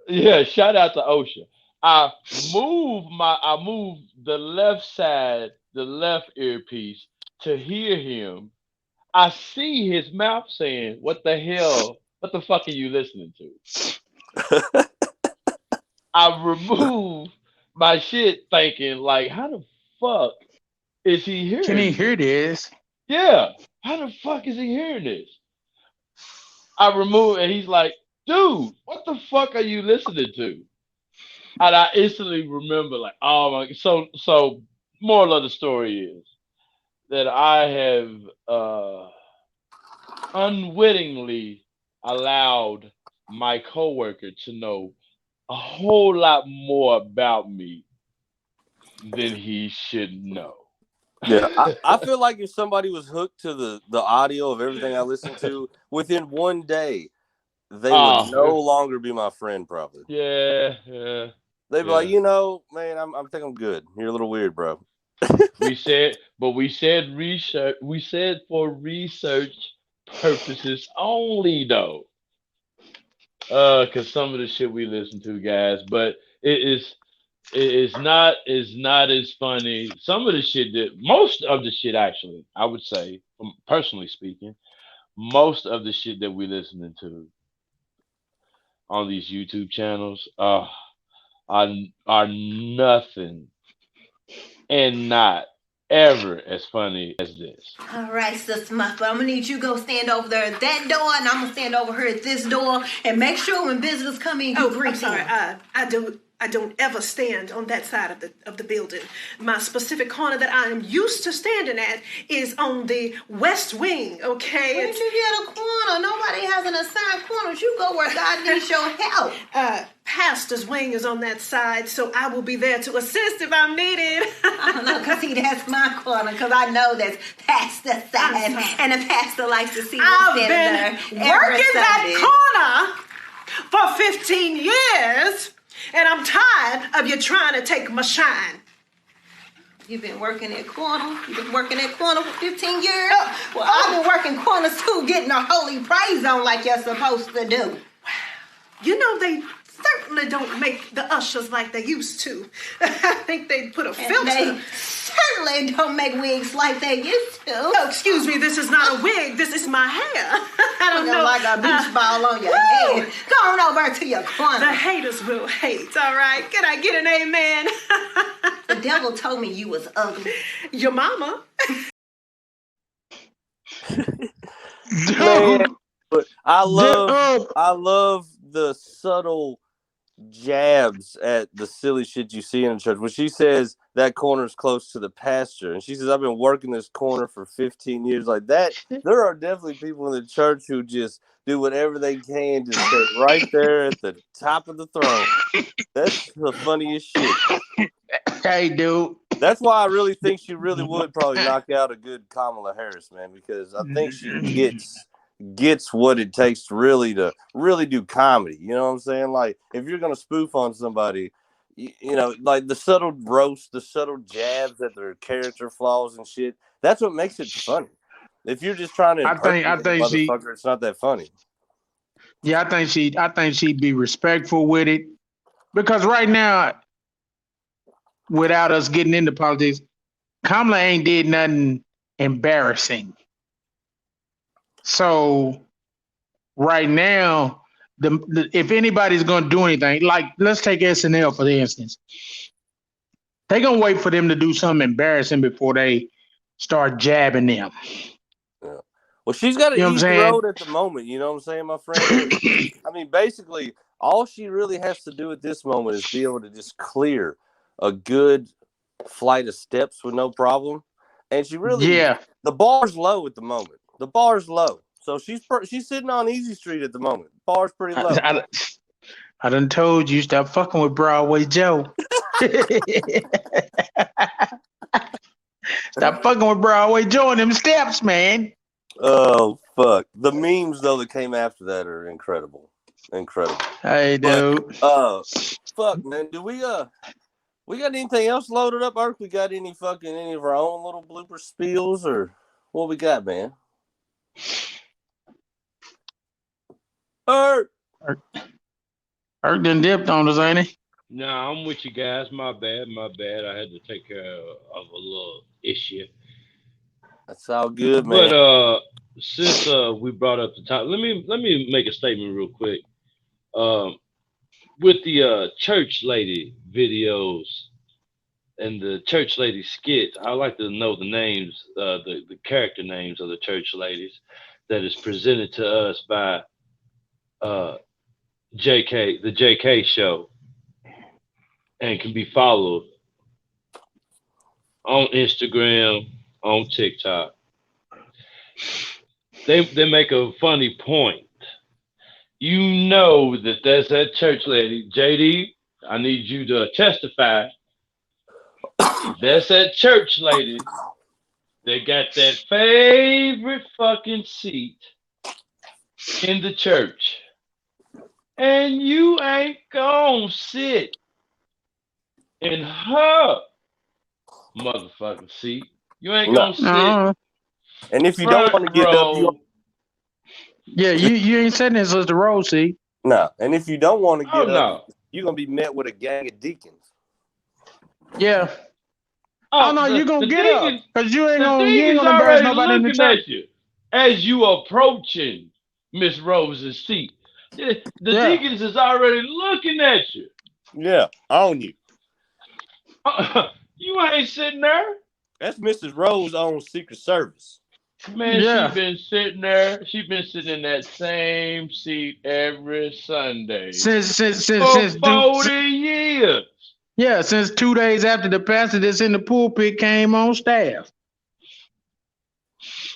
Yeah, shout out to OSHA. I moved the left side, the left earpiece to hear him. I see his mouth saying, what the fuck are you listening to? I removed my shit thinking, like, how the fuck is he hearing? Can he hear this? Yeah. How the fuck is he hearing this? I removed, and he's like, dude, what the fuck are you listening to? And I instantly remember, like, oh my. So moral of the story is that I have unwittingly allowed my coworker to know a whole lot more about me than he should know. Yeah, I feel like if somebody was hooked to the audio of everything I listen to within one day, they would no longer be my friend. Probably. Yeah. They'd be like, man, I think I'm good. You're a little weird, bro. We said research. We said for research purposes only, though. Because some of the shit we listen to, guys, but it's not as funny. Some of the shit most of the shit, actually, I would say, from personally speaking, most of the shit that we listening to on these YouTube channels are nothing and not ever as funny as this. All right, Sister Muff, but I'm gonna need you to go stand over there at that door, and I'm gonna stand over here at this door, and make sure when visitors come in, you greet them. I'm sorry. I don't ever stand on that side of the building. My specific corner that I am used to standing at is on the west wing. Okay. Where'd you get a corner? Nobody has an assigned corner. You go where God needs your help. Pastor's wing is on that side, so I will be there to assist if I'm needed. No, because see, that's my corner, because I know that's pastor's side, and the pastor likes to see me standing there. I've been working that corner for 15 years, and I'm tired of you trying to take my shine. You've been working that corner? You've been working that corner for 15 years? I've been working corners too, getting a holy praise on like you're supposed to do. You know, they certainly don't make the ushers like they used to. I think they put a filter. They certainly don't make wigs like they used to. Oh, excuse me, this is not a wig. This is my hair. I don't know. Like a beach ball on your head. Go on over to your corner. The haters will hate, all right? Can I get an amen? The devil told me you was ugly. Your mama. Man, but I love the subtle jabs at the silly shit you see in the church. When she says that corner's close to the pastor, and she says, I've been working this corner for 15 years, like that, there are definitely people in the church who just do whatever they can to stay right there at the top of the throne. That's the funniest shit. Hey, dude. That's why I really think she really would probably knock out a good Kamala Harris, man, because I think she gets what it takes to really do comedy. You know what I'm saying? Like, if you're gonna spoof on somebody, you know, like the subtle roast, the subtle jabs at their character flaws and shit, that's what makes it funny. If you're just trying to impersonate a motherfucker, it's not that funny. Yeah, I think she'd be respectful with it, because right now, without us getting into politics, Kamala ain't did nothing embarrassing. So right now, if anybody's going to do anything, like let's take SNL for instance, they're going to wait for them to do something embarrassing before they start jabbing them. Yeah. Well, she's got an easy road at the moment. You know what I'm saying, my friend? I mean, basically, all she really has to do at this moment is be able to just clear a good flight of steps with no problem. And she really, the bar's low at the moment. The bar's low. So she's sitting on easy street at the moment. Bar's pretty low. I done told you, stop fucking with Broadway Joe. Stop fucking with Broadway Joe and them steps, man. Oh, fuck. The memes, though, that came after that are incredible. Incredible. Hey, dude. Fuck, man. Do we got anything else loaded up, Irk? We got any of our own little blooper spiels, or what we got, man? Irk done dipped on us, ain't he? No, I'm with you guys. My bad. I had to take care of a little issue. That's all good, man. But since we brought up the topic, let me make a statement real quick. With the church lady videos and the church lady skits, I like to know the names, the character names of the church ladies that is presented to us by the JK show, and can be followed on Instagram, on TikTok. They make a funny point. You know that's that church lady, JD. I need you to testify. That's that church lady. They got that favorite fucking seat in the church, and you ain't gonna sit in her motherfucking seat. You ain't No. gonna sit No. And if you don't front want to get up, you row. Yeah, you ain't sitting in Sister Rose seat. no. And if you don't want to Oh get up, no. you're gonna be met with a gang of deacons. Yeah. Oh no, you gonna The get up deacons, because you ain't the gonna deacons embarrass already nobody in the looking church. at you as you approaching Miss Rose's seat. The Yeah. deacons is already looking at you. Yeah, on you. You ain't sitting there. That's Mrs. Rose on Secret Service. Man, Yeah. she been sitting there. She been sitting in that same seat every Sunday Since for 40 years. yeah, since 2 days after the pastor that's in the pulpit came on staff.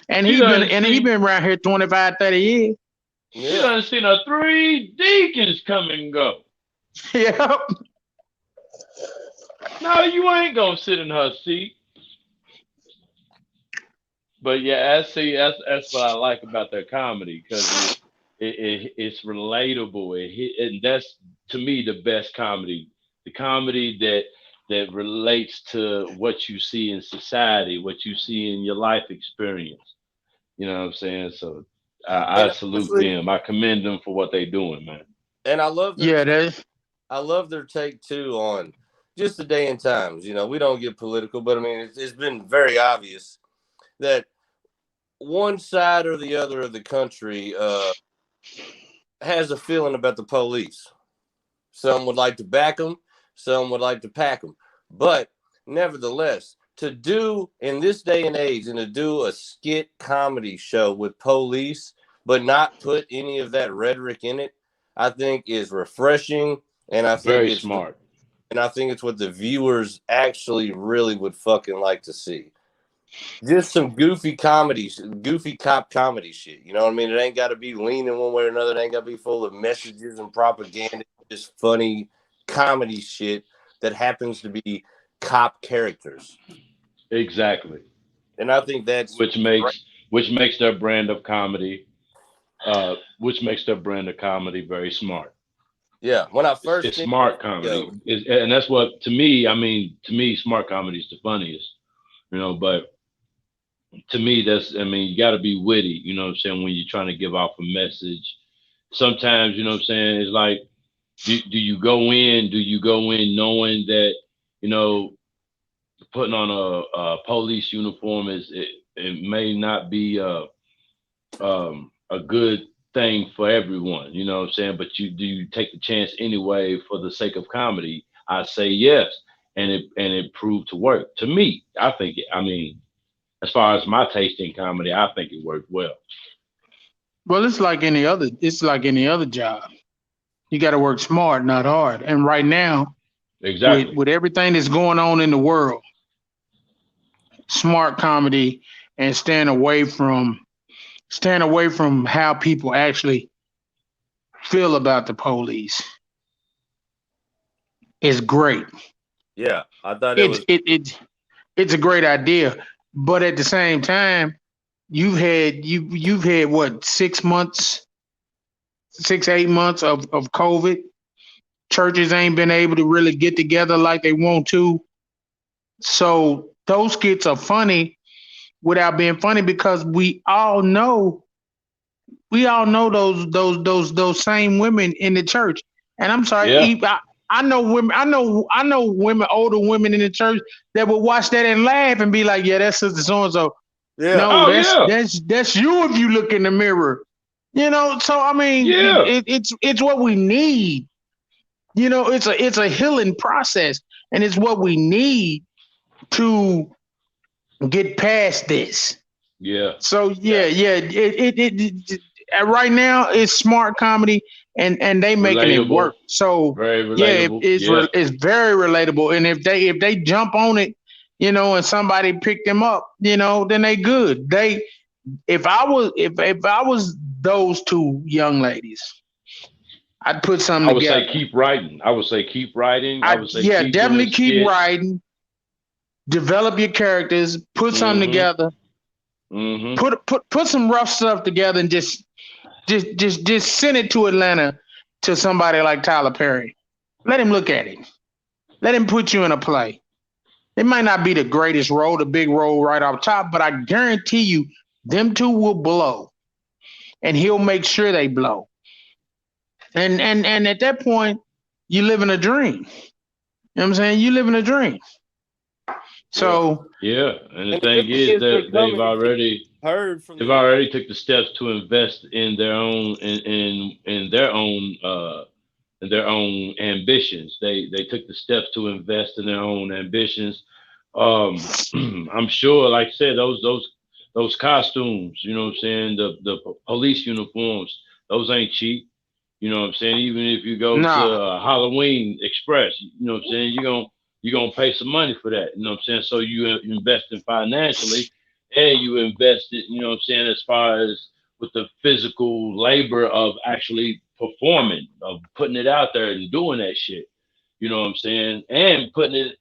And She he done been around here 25, 30 years. She done seen 3 deacons come and go. Yep. No, you ain't gonna sit in her seat. But yeah, that's what I like about their comedy, because it's relatable. And that's, to me, the best comedy. The comedy that relates to what you see in society, what you see in your life experience. You know what I'm saying? So I And salute honestly, them. I commend them for what they doing, man. and I love their Yeah, I love their take too on just the day and times. You know, we don't get political, but I mean, it's been very obvious that one side or the other of the country has a feeling about the police. Some would like to back them, some would like to pack them. But nevertheless, to do in this day and age and to do a skit comedy show with police, but not put any of that rhetoric in it, I think is refreshing. And I think Very it's smart. and I think it's what the viewers actually really would fucking like to see. Just some goofy comedies, goofy cop comedy shit. You know what I mean? It ain't got to be leaning one way or another. It ain't got to be full of messages and propaganda. Just funny comedy shit that happens to be cop characters. Exactly. And I think that's Which makes their brand of comedy, very smart. yeah. When I It's, first it's seen smart that comedy, video, and that's what, to me. I mean, to me, smart comedy is the funniest. But to me, you got to be witty. You know what I'm saying? When you're trying to give off a message, sometimes, you know what I'm saying, it's like, do you go in? Do you go in knowing that, putting on a police uniform it may not be a good thing for everyone, you know what I'm saying? But do you take the chance anyway for the sake of comedy? I say yes, and it proved to work. To me, I think. As far as my taste in comedy, I think it worked well. Well, it's like any other. It's like any other job. You got to work smart, not hard. And right now, Exactly. with everything that's going on in the world, smart comedy and staying away from how people actually feel about the police is great. yeah, I thought it was. It's a great idea, but at the same time, you've had what 6 months, 6-8 months of COVID. Churches ain't been able to really get together like they want to. So those skits are funny without being funny, because we all know those same women in the church. And I'm sorry, Yeah. I know women, I know women, older women in the church that will watch that and laugh and be like, yeah, that's Sister So and So. Yeah. No, Oh yeah. that's you if you look in the mirror. So I mean, Yeah. it's what we need. It's a healing process, and it's what we need to get past this. Yeah. So yeah. Right now it's smart comedy, and they making it Relatable. work. So Very yeah, relatable. it's very relatable. And if they jump on it, and somebody pick them up, then they good. If I was those two young ladies, I'd put something I would together. say keep writing. I would say keep writing. I would say Yeah, keep doing definitely keep skits. writing. Develop your characters. Put something together. Put some rough stuff together and just send it to Atlanta to somebody like Tyler Perry. Let him look at it. Let him put you in a play. It might not be the greatest role, the big role right off top, but I guarantee you, them two will blow, and he'll make sure they blow. And at that point, you live in a dream. You know what I'm saying? You live in a dream. So yeah, and the thing is that they've already heard from they've already took the steps to invest in their own in their own ambitions. They took the steps to invest in their own ambitions. I'm sure, like I said, those costumes, you know what I'm saying, the police uniforms, those ain't cheap. You know what I'm saying? Even if you go to Halloween Express, you know what I'm saying, you're gonna pay some money for that. You know what I'm saying? So you invest in financially, and you invested, you know what I'm saying, as far as with the physical labor of actually performing, of putting it out there and doing that shit. You know what I'm saying? And putting it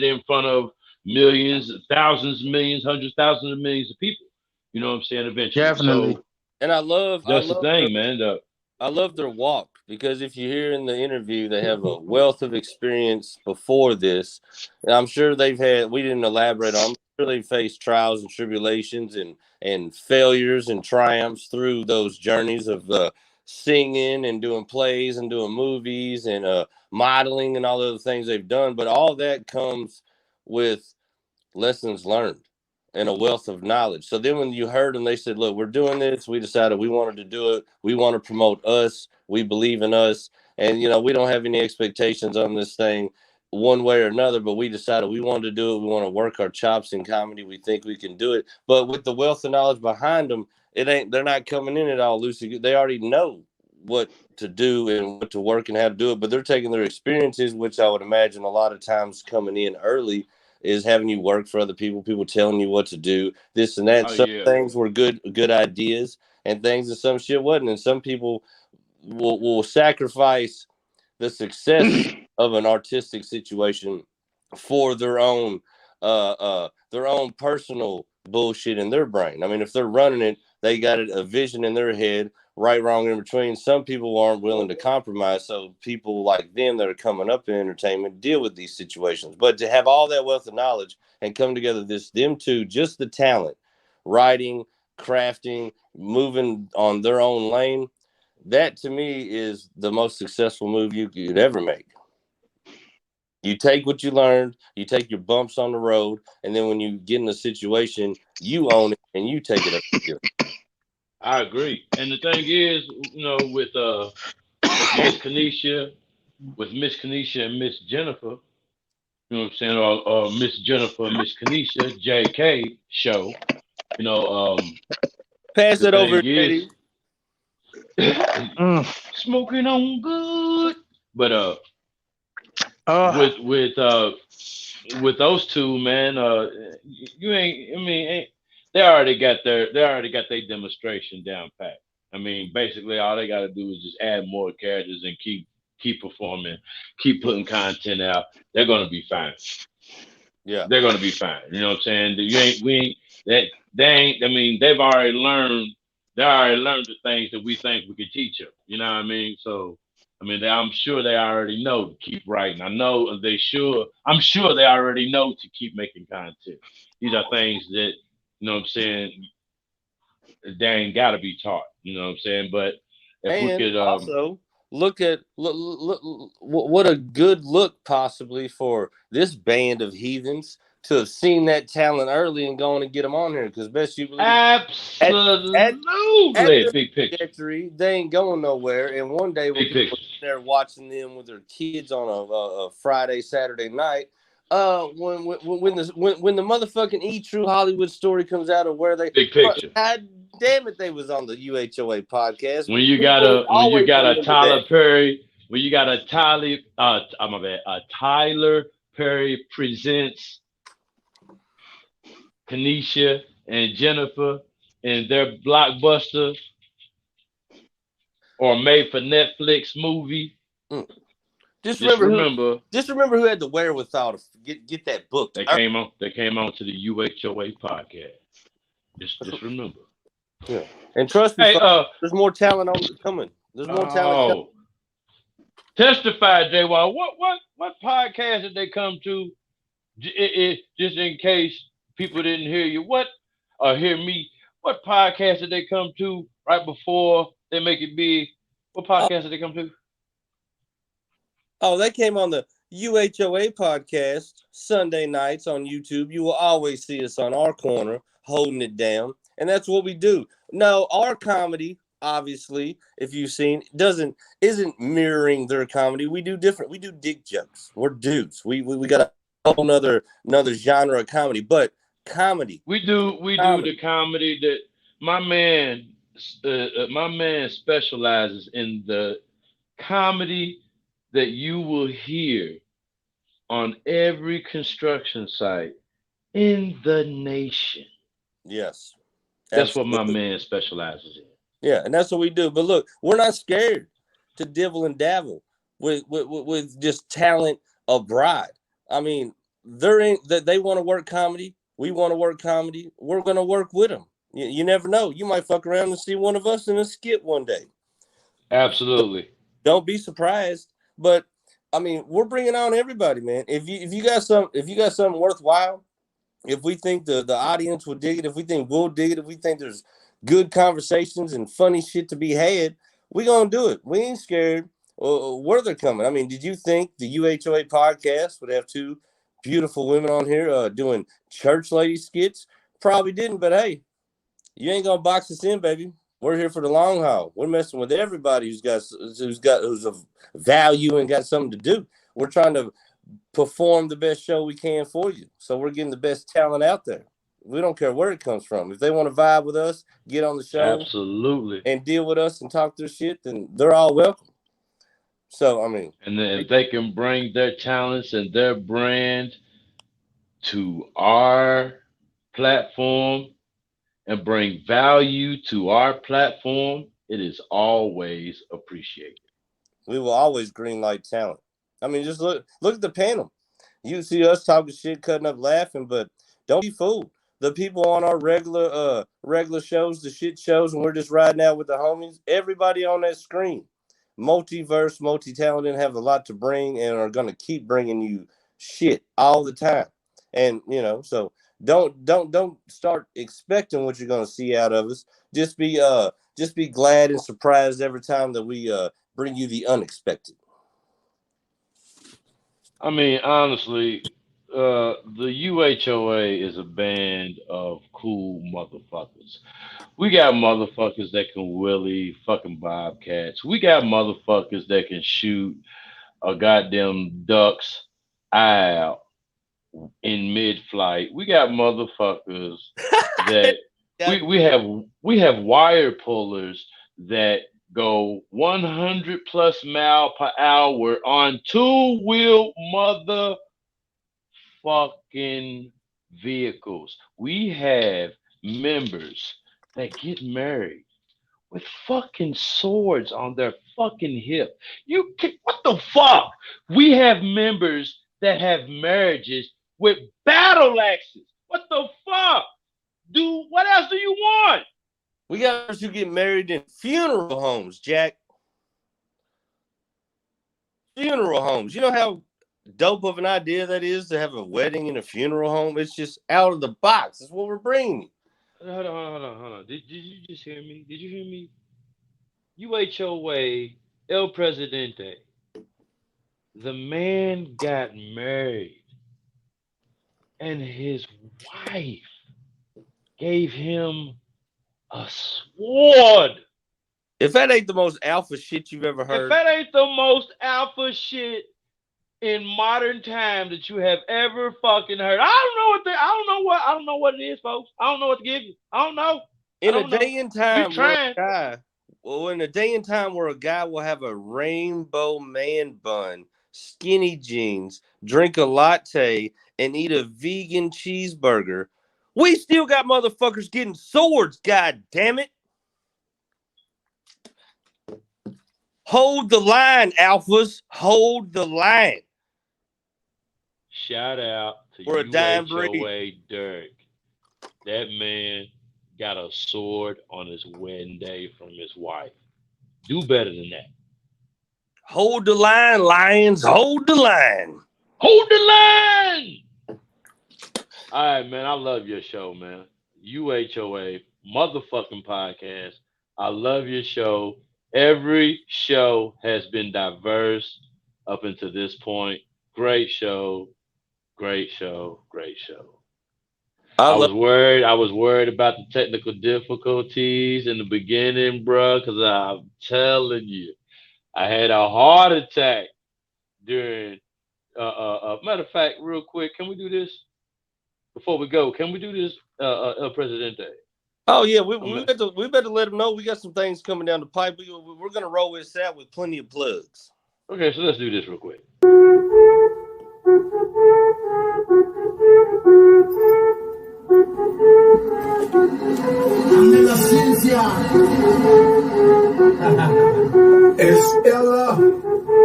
in front of millions, thousands, millions, hundreds, thousands of millions of people. You know what I'm saying? Eventually. definitely. So And I love the thing, man. I love their walk, because if you hear in the interview, they have a wealth of experience before this. And I'm sure we didn't elaborate on, I'm sure they faced trials and tribulations and failures and triumphs through those journeys of singing and doing plays and doing movies and modeling and all the other things they've done. But all that comes with lessons learned and a wealth of knowledge. So then when you heard them, they said, look, we're doing this. We decided we wanted to do it. We want to promote us. We believe in us. And, we don't have any expectations on this thing one way or another, but we decided we wanted to do it. We want to work our chops in comedy. We think we can do it. But with the wealth of knowledge behind them, they're not coming in at all loosey. They already know what to do and what to work and how to do it, but they're taking their experiences, which I would imagine a lot of times coming in early is having you work for other people telling you what to do, this and that. Some things were good ideas, and things that some shit wasn't. And some people will sacrifice the success of an artistic situation for their own personal bullshit in their brain. I mean, if they're running it, they got a vision in their head, right, wrong, in between. Some people aren't willing to compromise, so people like them that are coming up in entertainment deal with these situations. But to have all that wealth of knowledge and come together, them two, just the talent, writing, crafting, moving on their own lane, that to me is the most successful move you could ever make. You take what you learned, you take your bumps on the road, and then when you get in a situation, you own it and you take it up here. I agree. And the thing is, with Miss Kanisha, and Miss Jennifer, you know what I'm saying, or Miss Jennifer, Miss Kanisha, JK show, pass it over, Eddie. Smoking on good. But with those two, man, you ain't. I mean, they already got their demonstration down pat. I mean, basically, all they got to do is just add more characters and keep performing, keep putting content out. They're gonna be fine. Yeah, they're gonna be fine. You know what I'm saying? They ain't. I mean, they've already learned. They already learned the things that we think we could teach them. You know what I mean? So, I mean, I'm sure they already know to keep writing. I'm sure they already know to keep making content. These are things that, you know what I'm saying, they ain't got to be taught. You know what I'm saying? But if we could also look what a good look possibly for this band of heathens to have seen that talent early and going to get them on here, because best you believe, absolutely, at big picture. Trajectory, they ain't going nowhere. And one day when people are there watching them with their kids on a Friday, Saturday night, when the motherfucking True Hollywood story comes out of where they Big picture. God damn it, they was on the UHOA podcast. When you got a Tyler Perry, when you got a Tyler Perry presents Kanisha and Jennifer and their blockbuster or made for Netflix movie. Just remember who had the wherewithal to get that book. They came on to the UHOA podcast. Just remember. Yeah. And trust me, there's more talent coming. There's more talent coming. Testify, JY. What podcast did they come to? Just in case people didn't hear you, hear me? What podcast did they come to right before they make it big? What podcast did they come to? Oh, they came on the U.H.O.A. podcast Sunday nights on YouTube. You will always see us on our corner holding it down, and that's what we do. No, our comedy, obviously, if you've seen, isn't mirroring their comedy. We do different. We do dick jokes. We're dudes. We got a whole nother genre of comedy, but comedy. We do the comedy that my man specializes in, the comedy that you will hear on every construction site in the nation. Yes. That's what my man specializes in. Yeah, and that's what we do. But look, we're not scared to dibble and dabble with just talent abroad. I mean, they want to work comedy. We want to work comedy. We're going to work with them. You never know. You might fuck around and see one of us in a skit one day. Absolutely. Don't be surprised. But I mean, we're bringing on everybody, man. If you got something worthwhile, if we think the audience will dig it, if we think we'll dig it, if we think there's good conversations and funny shit to be had, we gonna do it. We ain't scared where they're coming. I mean, did you think the UHOA podcast would have two beautiful women on here doing church lady skits? Probably didn't, but hey, you ain't gonna box us in, baby. We're here for the long haul. We're messing with everybody who's of value and got something to do. We're trying to perform the best show we can for you. So we're getting the best talent out there. We don't care where it comes from. If they want to vibe with us, get on the show, absolutely, and deal with us and talk their shit, then they're all welcome. So I mean, and then if they can bring their talents and their brand to our platform and bring value to our platform, it is always appreciated. We will always greenlight talent. I mean, just look at the panel. You see us talking shit, cutting up, laughing, but don't be fooled. The people on our regular shows, the shit shows, and we're just riding out with the homies, everybody on that screen, multiverse, multi-talented, have a lot to bring and are going to keep bringing you shit all the time. And, so don't start expecting what you're going to see out of us. Just be glad and surprised every time that we bring you the unexpected. I mean, honestly, the UHOA is a band of cool motherfuckers. We got motherfuckers that can willy fucking bobcats. We got motherfuckers that can shoot a goddamn duck's eye out in mid-flight. We got motherfuckers that we have wire pullers that go 100 plus mile per hour on two-wheel motherfucking vehicles. We have members that get married with fucking swords on their fucking hip. What the fuck? We have members that have marriages with battle axes. What the fuck? What else do you want? We got those who get married in funeral homes, Jack. Funeral homes. You know how dope of an idea that is to have a wedding in a funeral home? It's just out of the box. That's what we're bringing. Hold on. Did you just hear me? Did you hear me? UHOA, El Presidente. The man got married, and his wife gave him a sword. If that ain't the most alpha shit you've ever heard. If that ain't the most alpha shit in modern time that you have ever fucking heard. I don't know what it is, folks. I don't know what to give you. I don't know. In a day and We time where trying. in a day and time where a guy will have a rainbow man bun, skinny jeans, drink a latte, and eat a vegan cheeseburger, we still got motherfuckers getting swords, god damn it. Hold the line, alphas. Hold the line. Shout out to We're a dying breed. U.H.O.A. Dirk. That man got a sword on his wedding day from his wife. Do better than that. Hold the line, Lions. Hold the line. Hold the line. All right, man. I love your show, man. U.H.O.A. motherfucking podcast. I love your show. Every show has been diverse up until this point. Great show. Great show. Great show. I was worried about the technical difficulties in the beginning, bro, because I'm telling you, I had a heart attack during. Matter of fact, real quick, can we do this before we go? Can we do this, Presidente? Oh yeah, we better let them know we got some things coming down the pipe. We're gonna roll this out with plenty of plugs. Okay, so let's do this real quick. It's Ella.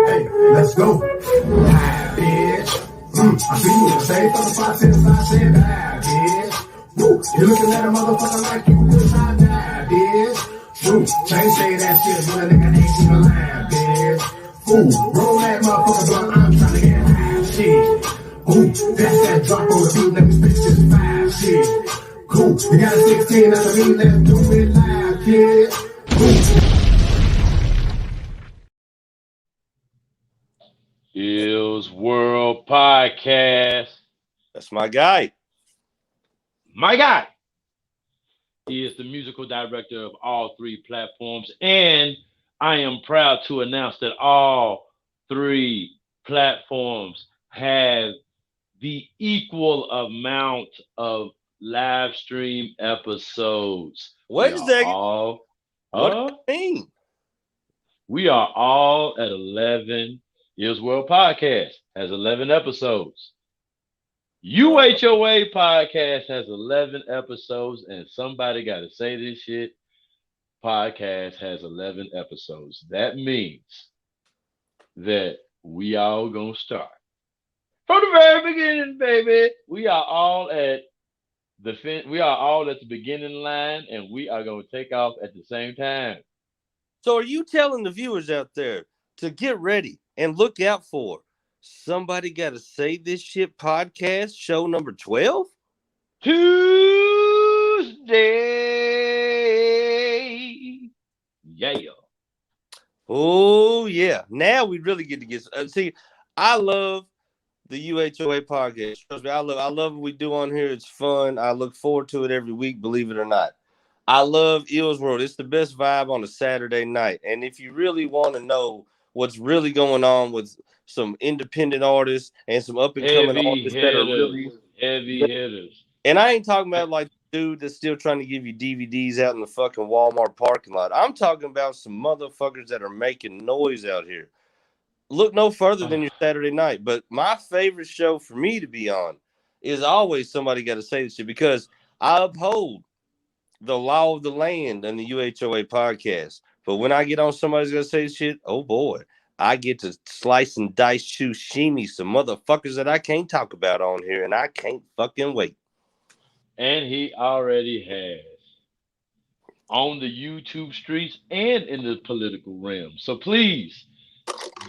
Hey, let's go. Hi, bitch. I see you the same for the 5 cents I said, bad bitch. Woo, you looking at a motherfucker like you wish I died, bitch. True, can't say that shit, but a nigga ain't even lying, bitch. Ooh, roll that motherfucker blunt, I'm trying to get high, shit. Ooh, that's that drop on the beat, let me spit this 5 shit. Cool, you got a 16 out of me, let's do it live, kid. U.H.O.A. podcast. That's my guy. My guy. He is the musical director of all 3 platforms, and I am proud to announce that all 3 platforms have the equal amount of live stream episodes. Wait a second. What do you mean? We are all at 11. U.H.O.A. podcast has 11 episodes. U.H.O.A. podcast has 11 episodes, and somebody got to say this shit. Podcast has 11 episodes. That means that we all gonna start from the very beginning, baby. We are all at the beginning line, and we are gonna take off at the same time. So, are you telling the viewers out there to get ready and look out for Somebody Gotta Say This Shit podcast show number 12? Tuesday. Yeah. Oh, yeah. Now we really get to get... see, I love the U.H.O.A. podcast. Trust me, I love what we do on here. It's fun. I look forward to it every week, believe it or not. I love Ill's World. It's the best vibe on a Saturday night. And if you really want to know what's really going on with some independent artists and some up-and-coming artists that are really heavy hitters. And I ain't talking about like the dude that's still trying to give you DVDs out in the fucking Walmart parking lot. I'm talking about some motherfuckers that are making noise out here. Look no further than your Saturday night. But my favorite show for me to be on is always Somebody Gotta Say This Shit, because I uphold the law of the land and the U.H.O.A. podcast. But when I get on Somebody's Gonna Say This Shit, oh boy, I get to slice and dice sashimi some motherfuckers that I can't talk about on here, and I can't fucking wait. And he already has on the YouTube streets and in the political realm. So please,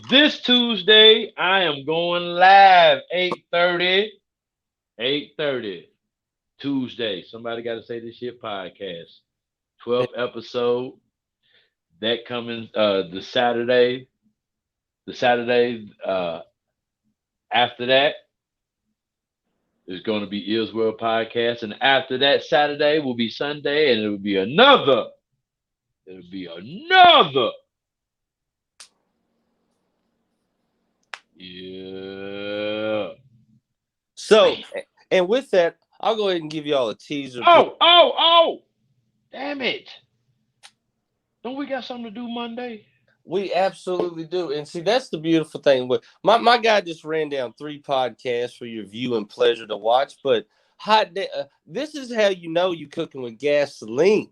this Tuesday, I am going live 8:30 Tuesday. Somebody Got to Say This Shit podcast. 12th episode. That coming the Saturday after that is going to be U.H.O.A. podcast, and after that Saturday will be Sunday, and it will be another. Yeah. So, and with that, I'll go ahead and give y'all a teaser. Oh! Damn it! Don't we got something to do Monday? We absolutely do. And see, that's the beautiful thing. But my guy just ran down 3 podcasts for your viewing pleasure to watch. But this is how you know you cooking with gasoline.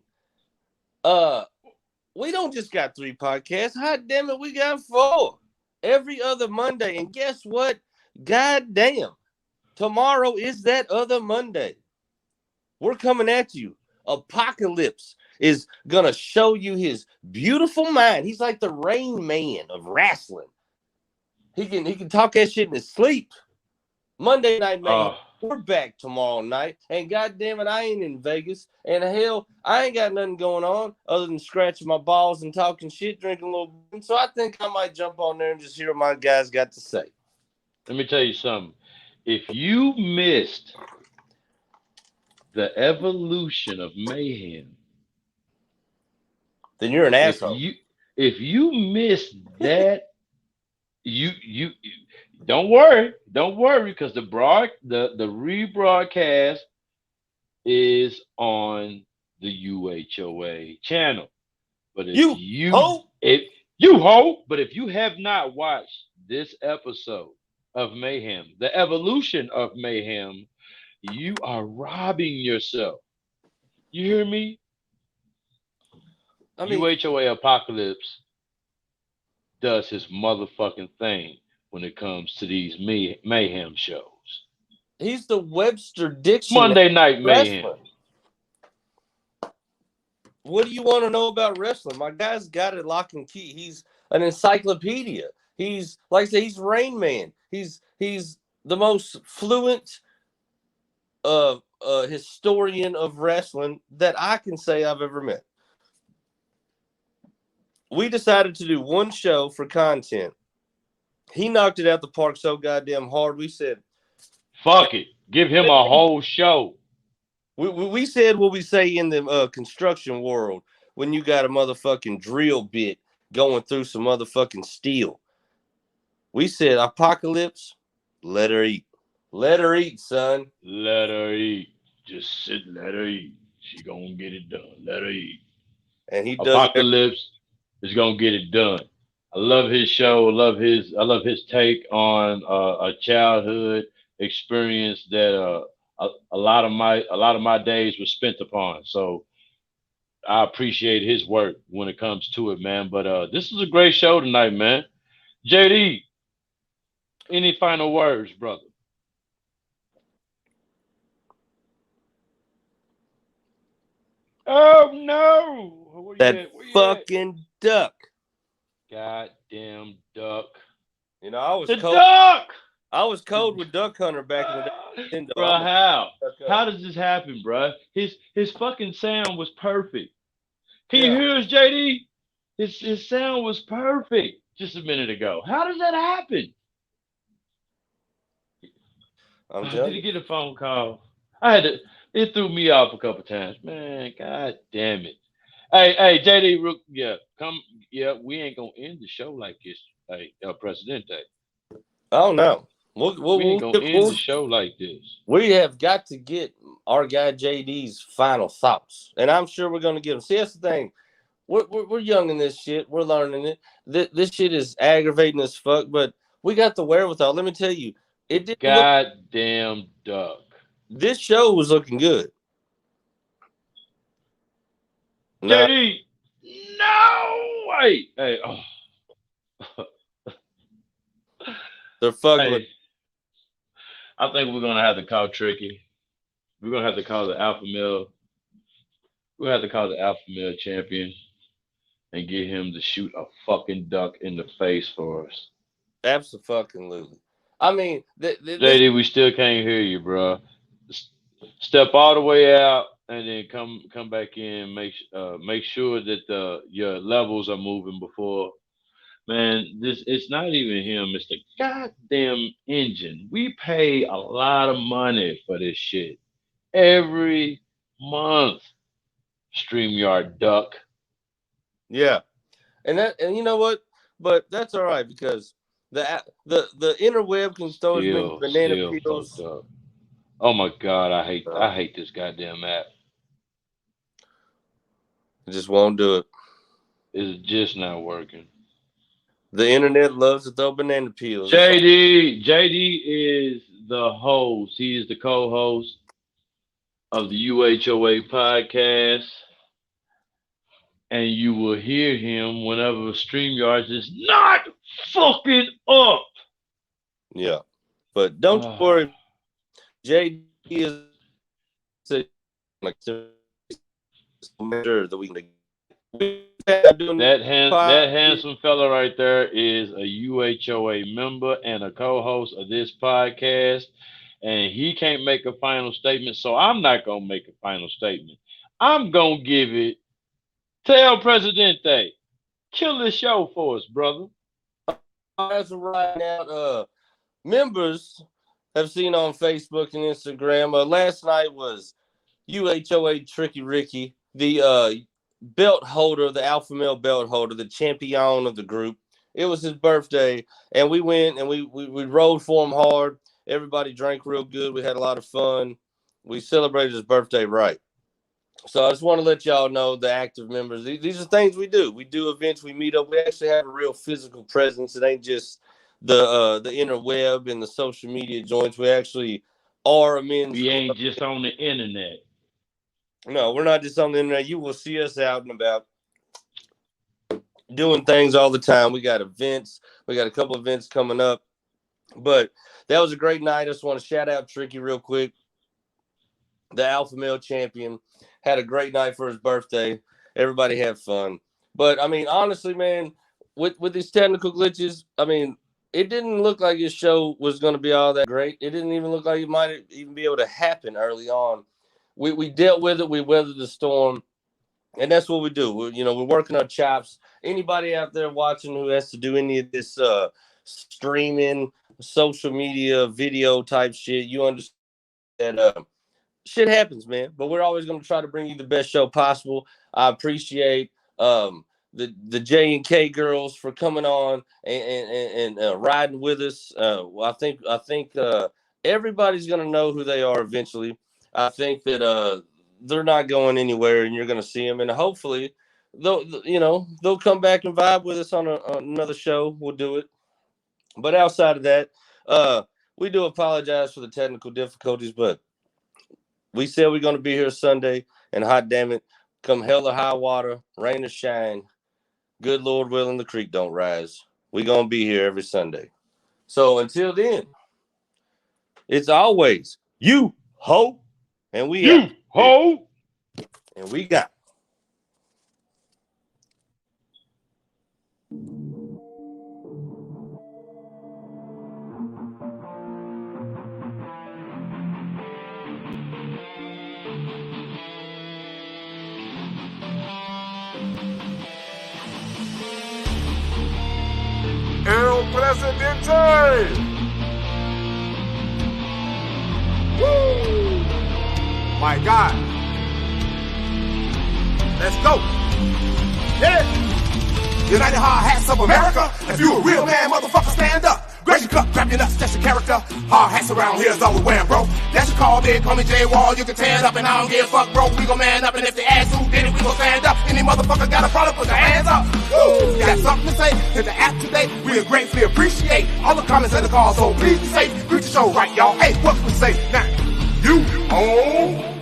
We don't just got 3 podcasts. Hot damn it, we got 4 every other Monday. And guess what? God damn, tomorrow is that other Monday. We're coming at you. Apocalypse is gonna show you his beautiful mind. He's like the Rain Man of wrestling. He can talk that shit in his sleep. Monday Night Mayhem. We're back tomorrow night, and goddamn it, I ain't in Vegas, and hell, I ain't got nothing going on other than scratching my balls and talking shit, drinking a little bit. So I think I might jump on there and just hear what my guys got to say. Let me tell you something. If you missed the evolution of mayhem, then you're an asshole. If you missed that, you don't worry, because the rebroadcast is on the U.H.O.A. channel. But if but if you have not watched this episode of Mayhem, the evolution of Mayhem, you are robbing yourself. You hear me? U.H.O.A. Apocalypse does his motherfucking thing when it comes to these mayhem shows. He's the Webster Dictionary. Monday Night Mayhem. Wrestling. What do you want to know about wrestling? My guy's got it lock and key. He's an encyclopedia. He's, like I say, he's Rain Man. He's the most fluent historian of wrestling that I can say I've ever met. We decided to do one show for content. He knocked it out the park so goddamn hard. We said, fuck it. Give him a whole show. We said what we say in the construction world when you got a motherfucking drill bit going through some motherfucking steel. We said, Apocalypse, let her eat. Let her eat, son. Let her eat. Just sit, let her eat. She gonna get it done. Let her eat. And he does. Apocalypse is gonna get it done. I love his show. I love his take on a childhood experience that a lot of my days were spent upon. So I appreciate his work when it comes to it, man. But this is a great show tonight, man. JD, any final words, brother? Oh no! That fucking duck. Goddamn duck. You know, I was the cold. Duck. I was cold with Duck Hunter back in the day. Bro, how does this happen, bro? His fucking sound was perfect. Can you hear us, JD? His sound was perfect just a minute ago. How does that happen? Did he get a phone call? It threw me off a couple times. Man, god damn it. Hey, JD, we ain't gonna end the show like this. Hey, Presidente. Oh no. We ain't gonna end the show like this. We have got to get our guy JD's final thoughts. And I'm sure we're gonna get them. See, that's the thing. We're young in this shit. We're learning it. This shit is aggravating as fuck, but we got the wherewithal. Let me tell you, it did. Goddamn duck. This show was looking good. JD, no way. Hey, they're fucking. Hey, I think we're gonna have to call Tricky. We're gonna have to call the Alpha Male. We're gonna have to call the Alpha Male champion and get him to shoot a fucking duck in the face for us. Absolutely. I mean, JD, we still can't hear you, bro. Step all the way out and then come back in. Make sure that your levels are moving before. Man, it's not even him. It's the goddamn engine. We pay a lot of money for this shit every month. StreamYard duck. Yeah, and you know what? But that's all right because the interweb can throw as many banana peels Oh my God, I hate this goddamn app. It just won't do it. It's just not working. The internet loves to throw banana peels. JD is the host. He is the co-host of the U.H.O.A. podcast. And you will hear him whenever StreamYard is not fucking up. Yeah. But don't worry. JD is like sure that we can that handsome fella right there is a U.H.O.A. member and a co-host of this podcast, and he can't make a final statement, so I'm not gonna make a final statement. I'm gonna give it. Tell Presidente, kill this show for us, brother. As of right now, members have seen on Facebook and Instagram. Last night was U.H.O.A. Tricky Ricky, the belt holder, the alpha male belt holder, the champion of the group. It was his birthday, and we went and we rode for him hard. Everybody drank real good. We had a lot of fun. We celebrated his birthday right. So I just want to let y'all know, the active members, these are things we do. We do events, we meet up. We actually have a real physical presence. It ain't just the interweb and the social media joints. We actually are a men's We ain't just on the internet. No, we're not just on the internet. You will see us out and about doing things all the time. We got events. We got a couple events coming up. But that was a great night. I just want to shout out Tricky real quick. The alpha male champion had a great night for his birthday. Everybody had fun. But, I mean, honestly, man, with these technical glitches, I mean, it didn't look like his show was going to be all that great. It didn't even look like it might even be able to happen early on. We dealt with it. We weathered the storm. And that's what we do. We're working our chops. Anybody out there watching who has to do any of this streaming, social media, video type shit, you understand that shit happens, man. But we're always going to try to bring you the best show possible. I appreciate the J and K girls for coming on and riding with us. I think everybody's going to know who they are eventually. I think that they're not going anywhere, and you're going to see them, and hopefully they'll come back and vibe with us on another show. We'll do it. But outside of that, we do apologize for the technical difficulties, but we said we're going to be here Sunday, and hot damn it, come hell or high water, rain or shine, good Lord willing, the creek don't rise. We're going to be here every Sunday. So until then, it's always U.H.O.A. And we U.H.O.A. And we got El Presidente! Woo! My God. Let's go. Yeah. United Hard Hats of America. If you a real man, motherfucker, stand up. Grace your cup, grab your nuts, that's your character. Hard hats around here is all we wearing, bro. That's your call, big, call me J-Wall. You can tear it up and I don't give a fuck, bro. We gon' man up, and if they ask who did it, we gon' stand up. Any motherfucker got a problem, put their hands up. Woo! Got something to say? Hit the app today. We gratefully appreciate all the comments and the calls, so please be safe. Greet the show right, y'all. Hey, what we say now? U.H.O.A.